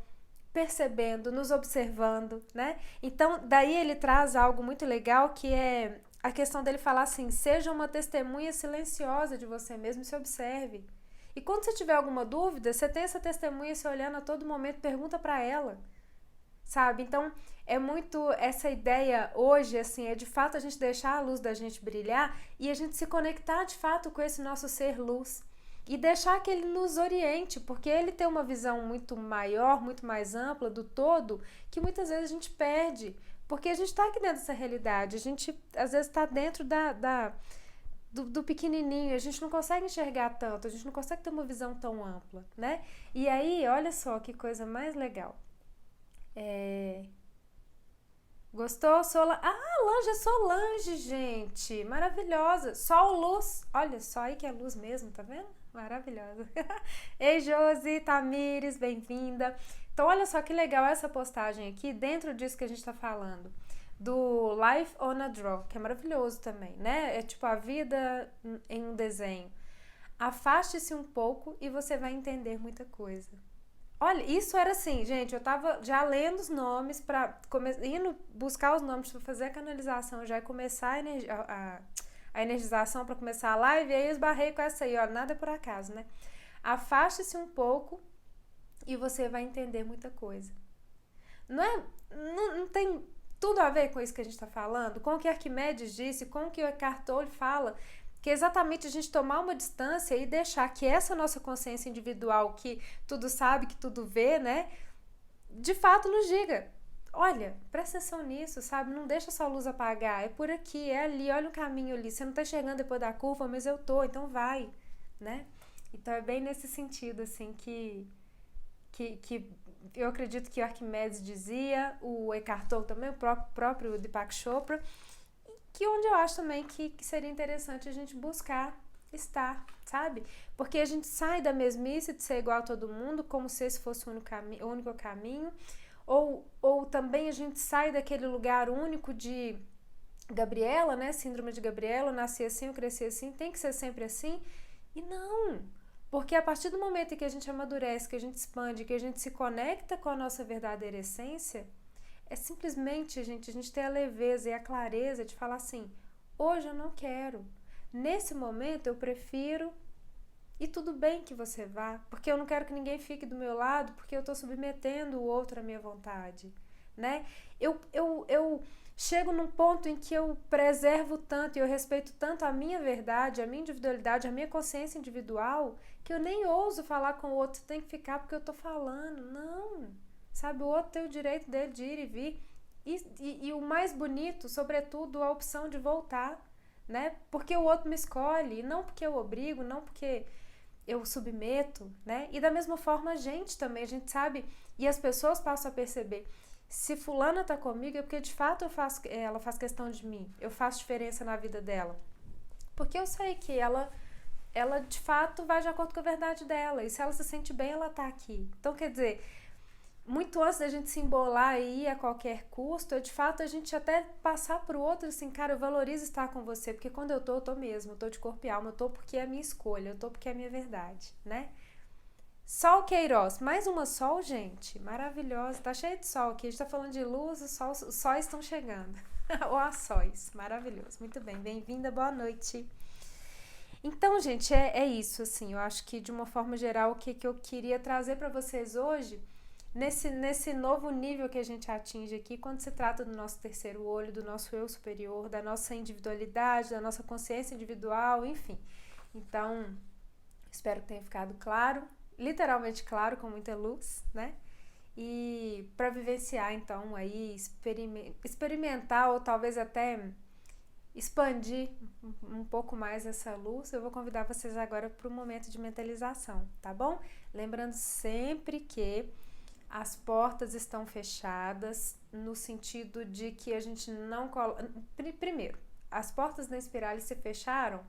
percebendo, nos observando, né? Então, daí ele traz algo muito legal, que é a questão dele falar assim, seja uma testemunha silenciosa de você mesmo e se observe. E quando você tiver alguma dúvida, você tem essa testemunha se olhando a todo momento, pergunta para ela, sabe? Então, é muito essa ideia hoje, assim, é de fato a gente deixar a luz da gente brilhar e a gente se conectar de fato com esse nosso ser luz e deixar que ele nos oriente, porque ele tem uma visão muito maior, muito mais ampla do todo, que muitas vezes a gente perde, porque a gente está aqui dentro dessa realidade, a gente às vezes está dentro do pequenininho, a gente não consegue enxergar tanto, a gente não consegue ter uma visão tão ampla, né? E aí, olha só que coisa mais legal. Gostou? Solange, gente, maravilhosa. Sol Luz, olha só aí que é luz mesmo, tá vendo? Maravilhosa. Ei, Josi, Tamires, bem-vinda. Então, olha só que legal essa postagem aqui, dentro disso que a gente está falando, do Life on a Draw, que é maravilhoso também, né? É tipo a vida em um desenho. Afaste-se um pouco e você vai entender muita coisa. Olha, isso era assim, gente, eu tava já lendo os nomes indo buscar os nomes para fazer a canalização, já começar a energização para começar a live, e aí eu esbarrei com essa aí, ó, nada por acaso, né? Afaste-se um pouco e você vai entender muita coisa. Não tem tudo a ver com isso que a gente está falando, com o que Arquimedes disse, com o que o Eckhart Tolle fala, que é exatamente a gente tomar uma distância e deixar que essa nossa consciência individual, que tudo sabe, que tudo vê, né, de fato nos diga, olha, presta atenção nisso, sabe, não deixa sua luz apagar, é por aqui, é ali, olha o caminho ali, você não está chegando depois da curva, mas eu tô, então vai, né? Então é bem nesse sentido, assim, que eu acredito que Arquimedes dizia, o Eckhart Tolle também, o próprio Deepak Chopra, que onde eu acho também que seria interessante a gente buscar estar, sabe? Porque a gente sai da mesmice de ser igual a todo mundo, como se esse fosse o único caminho, ou também a gente sai daquele lugar único de Gabriela, né? Síndrome de Gabriela, eu nasci assim, eu cresci assim, tem que ser sempre assim. E não! Porque a partir do momento em que a gente amadurece, que a gente expande, que a gente se conecta com a nossa verdadeira essência, é simplesmente, a gente ter a leveza e a clareza de falar assim, hoje eu não quero. Nesse momento eu prefiro, e tudo bem que você vá, porque eu não quero que ninguém fique do meu lado, porque eu estou submetendo o outro à minha vontade, né? Eu chego num ponto em que eu preservo tanto e eu respeito tanto a minha verdade, a minha individualidade, a minha consciência individual, que eu nem ouso falar com o outro, tem que ficar porque eu tô falando. Não, sabe, o outro tem o direito dele de ir e vir. E o mais bonito, sobretudo, a opção de voltar, né? Porque o outro me escolhe, e não porque eu obrigo, não porque eu submeto, né? E da mesma forma a gente também, a gente sabe, e as pessoas passam a perceber, se fulana tá comigo é porque de fato ela faz questão de mim, eu faço diferença na vida dela. Porque eu sei que ela de fato vai de acordo com a verdade dela, e se ela se sente bem, ela tá aqui. Então, quer dizer, muito antes da gente se embolar aí a qualquer custo, é de fato a gente até passar pro outro assim, cara, eu valorizo estar com você, porque quando eu tô mesmo, eu tô de corpo e alma, eu tô porque é a minha escolha, eu tô porque é a minha verdade, né? Sol Queiroz, mais uma sol, gente, maravilhosa, tá cheio de sol aqui, a gente tá falando de luz, os sóis estão chegando, ou as sóis, maravilhoso, muito bem, bem-vinda, boa noite. Então, gente, é isso, assim, eu acho que de uma forma geral, o que eu queria trazer para vocês hoje, nesse novo nível que a gente atinge aqui, quando se trata do nosso terceiro olho, do nosso eu superior, da nossa individualidade, da nossa consciência individual, enfim. Então, espero que tenha ficado claro, literalmente claro, com muita luz, né? E para vivenciar, então, aí, experimentar ou talvez até expandir um pouco mais essa luz, eu vou convidar vocês agora para um momento de mentalização, tá bom? Lembrando sempre que as portas estão fechadas no sentido de que a gente não Primeiro, as portas da espiral se fecharam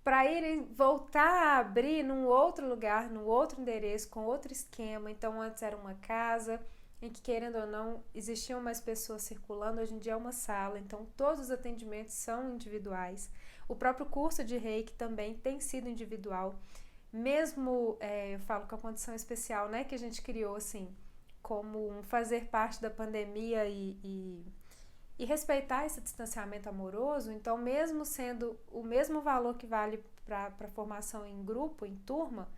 para irem voltar a abrir num outro lugar, num outro endereço, com outro esquema. Então, antes era uma casa em que, querendo ou não, existiam mais pessoas circulando, hoje em dia é uma sala, então todos os atendimentos são individuais. O próprio curso de Reiki também tem sido individual, mesmo, eu falo com a condição especial, né, que a gente criou, assim, como um fazer parte da pandemia e respeitar esse distanciamento amoroso. Então, mesmo sendo o mesmo valor que vale para a formação em grupo, em turma,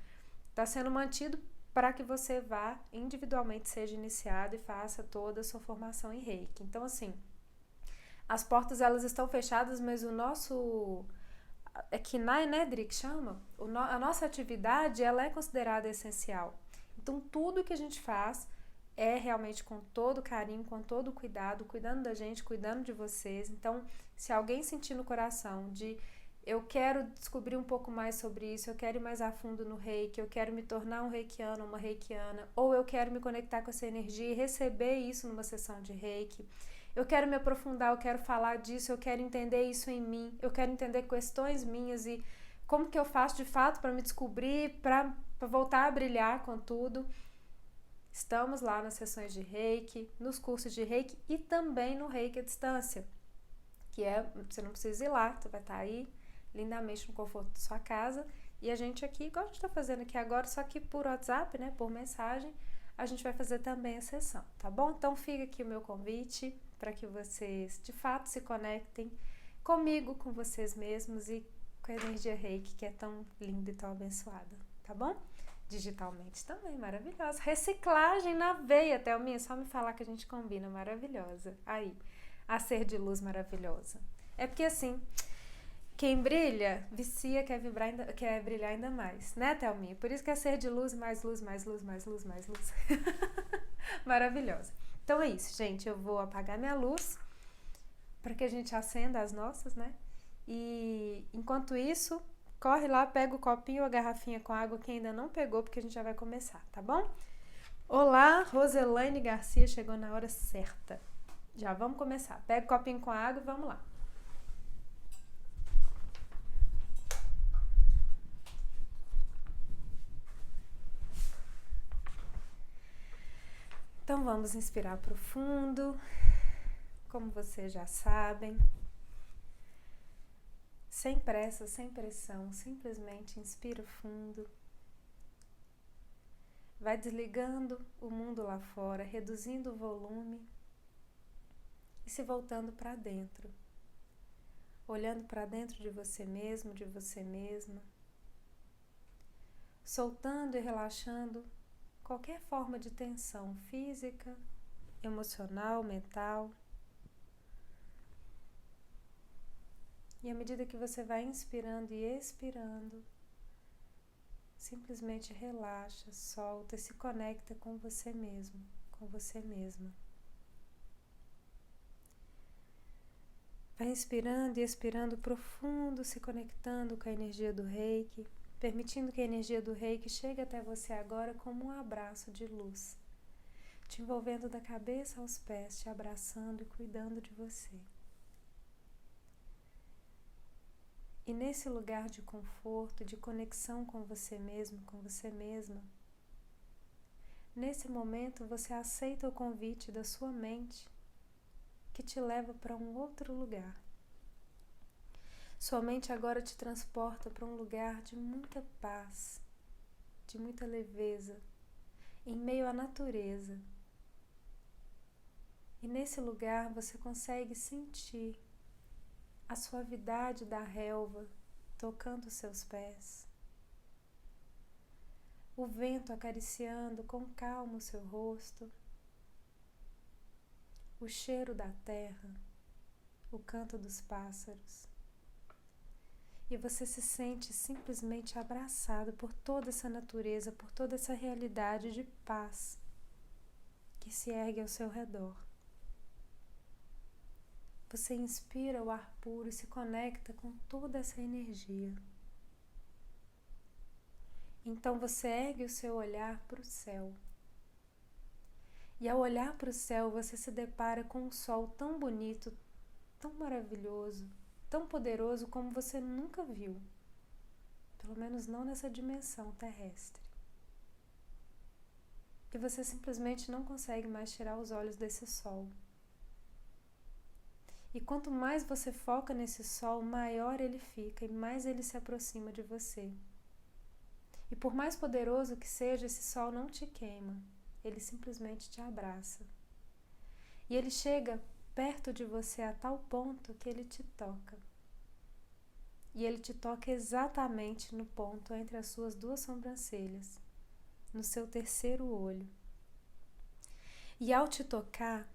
está sendo mantido para que você vá individualmente, seja iniciado e faça toda a sua formação em Reiki. Então, assim, as portas elas estão fechadas, mas o nosso Kinai, né, Dri, que chama? A nossa atividade, ela é considerada essencial. Então, tudo que a gente faz é realmente com todo carinho, com todo cuidado, cuidando da gente, cuidando de vocês. Então, se alguém sentir no coração de eu quero descobrir um pouco mais sobre isso, eu quero ir mais a fundo no Reiki, eu quero me tornar um reikiano, uma reikiana, ou eu quero me conectar com essa energia e receber isso numa sessão de Reiki, eu quero me aprofundar, eu quero falar disso, eu quero entender isso em mim, eu quero entender questões minhas e como que eu faço de fato para me descobrir, para voltar a brilhar com tudo. Estamos lá nas sessões de Reiki, nos cursos de Reiki e também no Reiki à distância, que você não precisa ir lá, você vai estar aí lindamente no conforto da sua casa, e a gente aqui, igual a gente está fazendo aqui agora, só que por WhatsApp, né, por mensagem, a gente vai fazer também a sessão, tá bom? Então fica aqui o meu convite para que vocês de fato se conectem comigo, com vocês mesmos e com a energia Reiki, que é tão linda e tão abençoada, tá bom? Digitalmente também, maravilhosa. Reciclagem na veia, Thelminha, só me falar que a gente combina, maravilhosa. Aí, a ser de luz maravilhosa. É porque assim, quem brilha, vicia, quer brilhar ainda mais, né, Thelminha? Por isso que é ser de luz, mais luz, mais luz, mais luz, mais luz. Maravilhosa. Então é isso, gente. Eu vou apagar minha luz para que a gente acenda as nossas, né? E enquanto isso, corre lá, pega o copinho ou a garrafinha com água que ainda não pegou, porque a gente já vai começar, tá bom? Olá, Roselaine Garcia chegou na hora certa. Já vamos começar. Pega o copinho com água e vamos lá. Então vamos inspirar profundo, como vocês já sabem. Sem pressa, sem pressão, simplesmente inspira fundo. Vai desligando o mundo lá fora, reduzindo o volume e se voltando para dentro. Olhando para dentro de você mesmo, de você mesma. Soltando e relaxando qualquer forma de tensão física, emocional, mental. E à medida que você vai inspirando e expirando, simplesmente relaxa, solta e se conecta com você mesmo, com você mesma. Vai inspirando e expirando profundo, se conectando com a energia do Reiki, permitindo que a energia do Reiki chegue até você agora como um abraço de luz, te envolvendo da cabeça aos pés, te abraçando e cuidando de você. E nesse lugar de conforto, de conexão com você mesmo, com você mesma, nesse momento você aceita o convite da sua mente que te leva para um outro lugar. Sua mente agora te transporta para um lugar de muita paz, de muita leveza, em meio à natureza. E nesse lugar você consegue sentir a suavidade da relva tocando seus pés, o vento acariciando com calma o seu rosto, o cheiro da terra, o canto dos pássaros. E você se sente simplesmente abraçado por toda essa natureza, por toda essa realidade de paz que se ergue ao seu redor. Você inspira o ar puro e se conecta com toda essa energia. Então você ergue o seu olhar para o céu. E ao olhar para o céu, você se depara com um sol tão bonito, tão maravilhoso, tão poderoso como você nunca viu. Pelo menos não nessa dimensão terrestre. E você simplesmente não consegue mais tirar os olhos desse sol. E quanto mais você foca nesse sol, maior ele fica e mais ele se aproxima de você. E por mais poderoso que seja, esse sol não te queima, ele simplesmente te abraça. E ele chega perto de você a tal ponto que ele te toca. E ele te toca exatamente no ponto entre as suas duas sobrancelhas, no seu terceiro olho. E ao te tocar,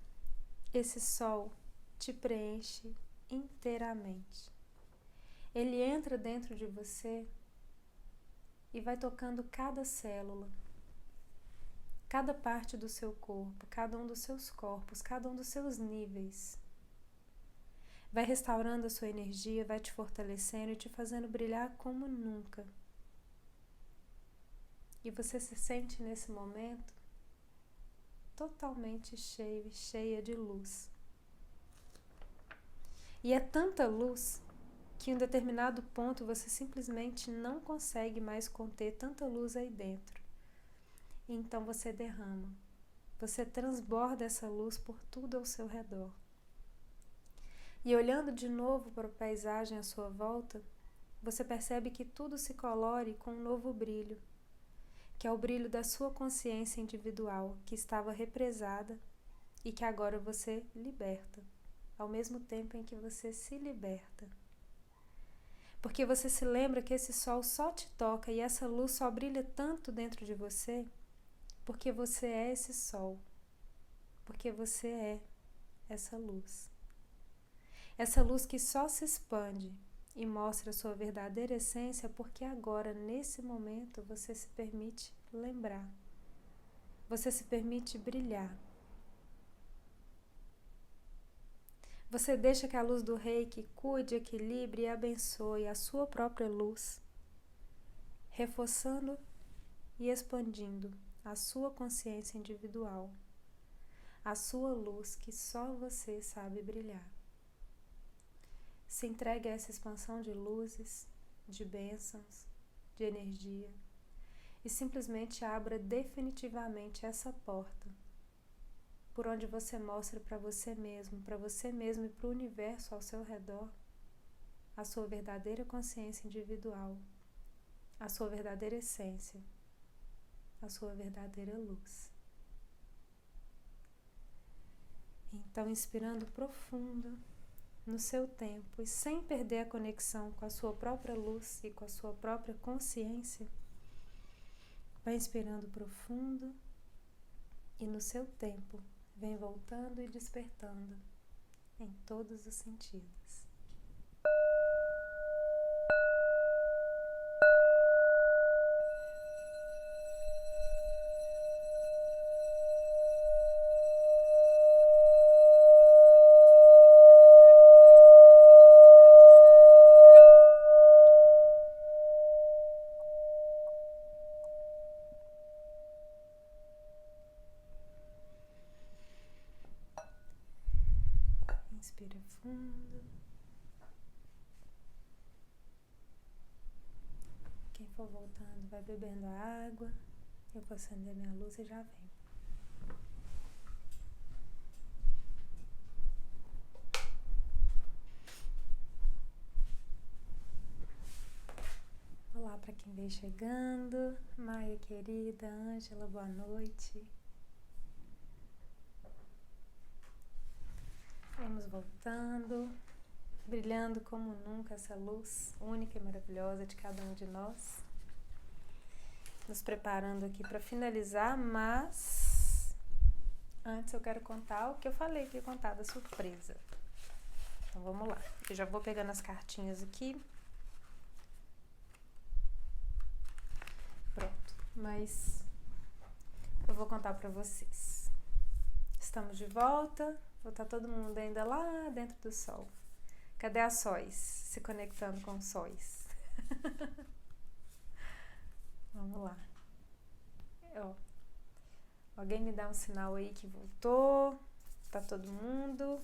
esse sol te preenche inteiramente. Ele entra dentro de você e vai tocando cada célula, cada parte do seu corpo, cada um dos seus corpos, cada um dos seus níveis. Vai restaurando a sua energia, vai te fortalecendo e te fazendo brilhar como nunca. E você se sente nesse momento totalmente cheio e cheia de luz. E é tanta luz que em um determinado ponto você simplesmente não consegue mais conter tanta luz aí dentro. E então você derrama. você transborda essa luz por tudo ao seu redor. E olhando de novo para a paisagem à sua volta, você percebe que tudo se colore com um novo brilho, que é o brilho da sua consciência individual, que estava represada e que agora você liberta, ao mesmo tempo em que você se liberta. Porque você se lembra que esse sol só te toca e essa luz só brilha tanto dentro de você porque você é esse sol, porque você é essa luz. Essa luz que só se expande e mostra a sua verdadeira essência porque agora, nesse momento, você se permite lembrar. Você se permite brilhar. Você deixa que a luz do Reiki cuide, equilibre e abençoe a sua própria luz, reforçando e expandindo a sua consciência individual, a sua luz que só você sabe brilhar. Se entregue a essa expansão de luzes, de bênçãos, de energia e simplesmente abra definitivamente essa porta por onde você mostra para você mesmo e para o universo ao seu redor a sua verdadeira consciência individual, a sua verdadeira essência, a sua verdadeira luz. Então, inspirando profundo no seu tempo e sem perder a conexão com a sua própria luz e com a sua própria consciência, vai inspirando profundo e no seu tempo vem voltando e despertando em todos os sentidos. Inspira fundo. Quem for voltando vai bebendo a água. Eu vou acender minha luz e já vem. Olá para quem vem chegando. Maia querida, Ângela, boa noite. Vamos voltando, brilhando como nunca essa luz única e maravilhosa de cada um de nós. Nos preparando aqui para finalizar, mas antes eu quero contar o que eu falei que ia contar da surpresa. Então vamos lá. Eu já vou pegando as cartinhas aqui. Pronto, mas eu vou contar para vocês. Estamos de volta. Ou tá todo mundo ainda lá dentro do sol? Cadê as sóis? Se conectando com os sóis. Vamos lá. Alguém me dá um sinal aí que voltou. Tá todo mundo.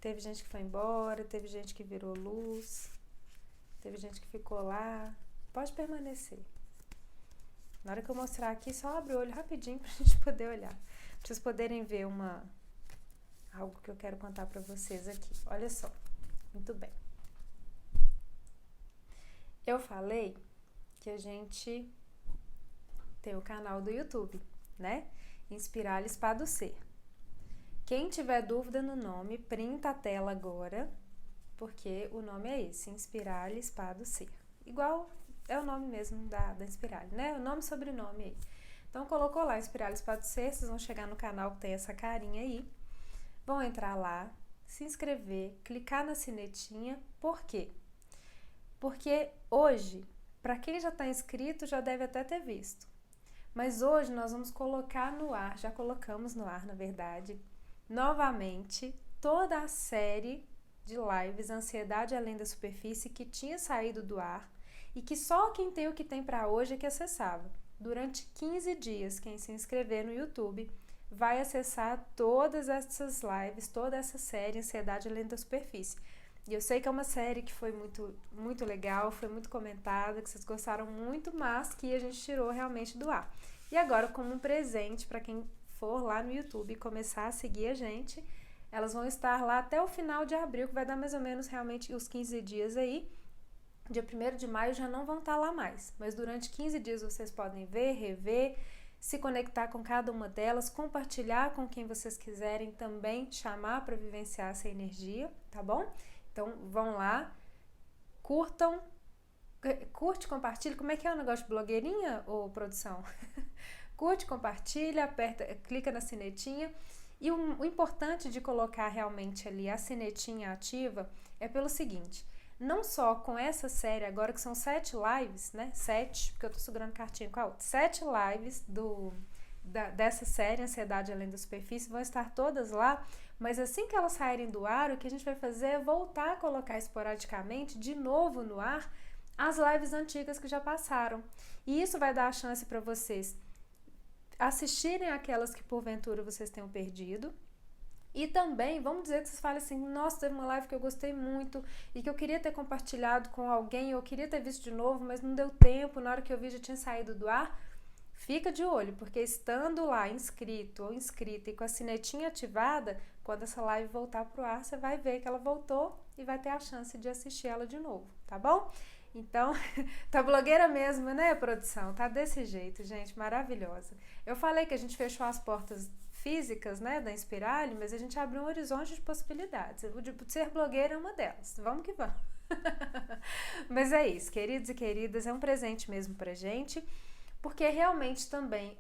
Teve gente que foi embora, teve gente que virou luz, teve gente que ficou lá. Pode permanecer. Na hora que eu mostrar aqui, só abre o olho rapidinho pra gente poder olhar. Pra vocês poderem ver algo que eu quero contar pra vocês aqui. Olha só, muito bem. Eu falei que a gente tem o canal do YouTube, né? Inspirar Espada Ser. Quem tiver dúvida no nome, printa a tela agora, porque o nome é esse, Inspirar Espada Ser. Igual é o nome mesmo da Inspirar, né? O nome e sobrenome aí. Então, colocou lá, Inspirar Espada Ser, vocês vão chegar no canal que tem essa carinha aí. Vão entrar lá, se inscrever, clicar na sinetinha. Por quê? Porque hoje, para quem já está inscrito, já deve até ter visto. Mas hoje nós vamos colocar no ar, já colocamos no ar, na verdade, novamente, toda a série de lives Ansiedade Além da Superfície que tinha saído do ar e que só quem tem o que tem para hoje é que acessava. Durante 15 dias, quem se inscrever no YouTube vai acessar todas essas lives, toda essa série Ansiedade Além da Superfície. E eu sei que é uma série que foi muito, muito legal, foi muito comentada, que vocês gostaram muito, mas que a gente tirou realmente do ar. E agora, como um presente para quem for lá no YouTube e começar a seguir a gente, elas vão estar lá até o final de abril, que vai dar mais ou menos realmente os 15 dias aí. Dia 1º de maio já não vão estar lá mais, mas durante 15 dias vocês podem ver, rever, se conectar com cada uma delas, compartilhar com quem vocês quiserem também, chamar para vivenciar essa energia, tá bom? Então vão lá, curtam, curte, compartilha. Como é que é o negócio de blogueirinha, ou produção? Curte, compartilha, aperta, clica na sinetinha. E o importante de colocar realmente ali a sinetinha ativa é pelo seguinte: não só com essa série agora, que são 7 lives, né? 7, porque eu tô segurando cartinha com a outra. 7 lives dessa série Ansiedade Além da Superfície vão estar todas lá, mas assim que elas saírem do ar, o que a gente vai fazer é voltar a colocar esporadicamente de novo no ar as lives antigas que já passaram. E isso vai dar a chance para vocês assistirem aquelas que porventura vocês tenham perdido. E também, vamos dizer que vocês falem assim: nossa, teve uma live que eu gostei muito e que eu queria ter compartilhado com alguém, eu queria ter visto de novo, mas não deu tempo, na hora que eu vi já tinha saído do ar. Fica de olho, porque estando lá inscrito ou inscrita e com a sinetinha ativada, quando essa live voltar pro ar, você vai ver que ela voltou e vai ter a chance de assistir ela de novo, tá bom? Então, tá blogueira mesmo, né, produção? Tá desse jeito, gente, maravilhosa. Eu falei que a gente fechou as portas físicas, né, da Inspirali, mas a gente abriu um horizonte de possibilidades. O de ser blogueira é uma delas. Vamos que vamos. Mas é isso, queridos e queridas, é um presente mesmo pra gente, porque realmente também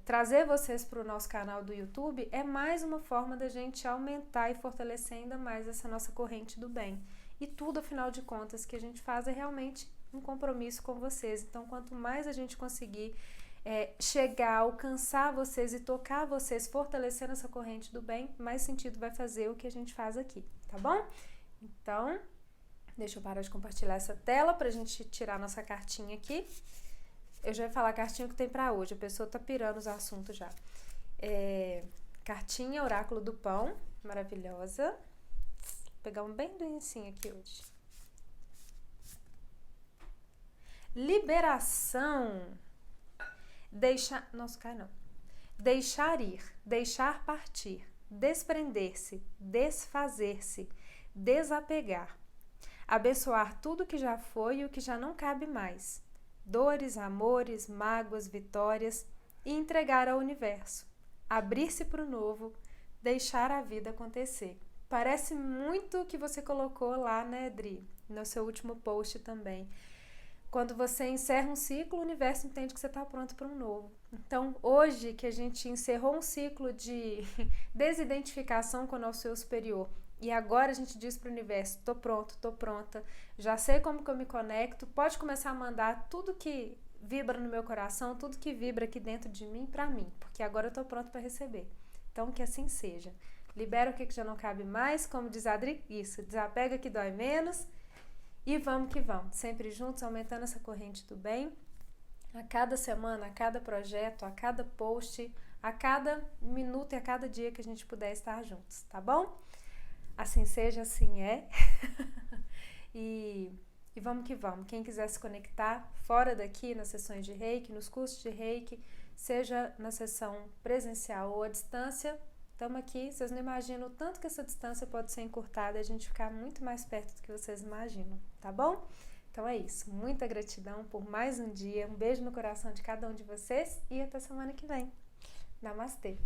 trazer vocês para o nosso canal do YouTube é mais uma forma da gente aumentar e fortalecer ainda mais essa nossa corrente do bem. E tudo, afinal de contas, que a gente faz é realmente um compromisso com vocês. Então, quanto mais a gente conseguir chegar, alcançar vocês e tocar vocês, fortalecendo essa corrente do bem, mais sentido vai fazer o que a gente faz aqui, tá bom? Então, deixa eu parar de compartilhar essa tela pra gente tirar nossa cartinha aqui. Eu já ia falar a cartinha que tem pra hoje, a pessoa tá pirando os assuntos já. Cartinha, oráculo do pão, maravilhosa. Vou pegar um bem do inicinho aqui hoje. Liberação. Nossa, cai não. Deixar ir, deixar partir, desprender-se, desfazer-se, desapegar. Abençoar tudo que já foi e o que já não cabe mais. Dores, amores, mágoas, vitórias, e entregar ao universo. Abrir-se para o novo, deixar a vida acontecer. Parece muito o que você colocou lá, né, Dri? No seu último post também. Quando você encerra um ciclo, o universo entende que você está pronto para um novo. Então, hoje que a gente encerrou um ciclo de desidentificação com o nosso eu superior, e agora a gente diz para o universo: tô pronto, tô pronta, já sei como que eu me conecto, pode começar a mandar tudo que vibra no meu coração, tudo que vibra aqui dentro de mim para mim, porque agora eu tô pronto para receber. Então, que assim seja. Libera o que já não cabe mais, como diz a Adri, isso, desapega que dói menos, e vamos que vamos, sempre juntos, aumentando essa corrente do bem, a cada semana, a cada projeto, a cada post, a cada minuto e a cada dia que a gente puder estar juntos, tá bom? Assim seja, assim é. E vamos que vamos. Quem quiser se conectar fora daqui, nas sessões de Reiki, nos cursos de Reiki, seja na sessão presencial ou à distância, estamos aqui. Vocês não imaginam o tanto que essa distância pode ser encurtada e a gente ficar muito mais perto do que vocês imaginam, tá bom? Então é isso. Muita gratidão por mais um dia. Um beijo no coração de cada um de vocês e até semana que vem. Namastê!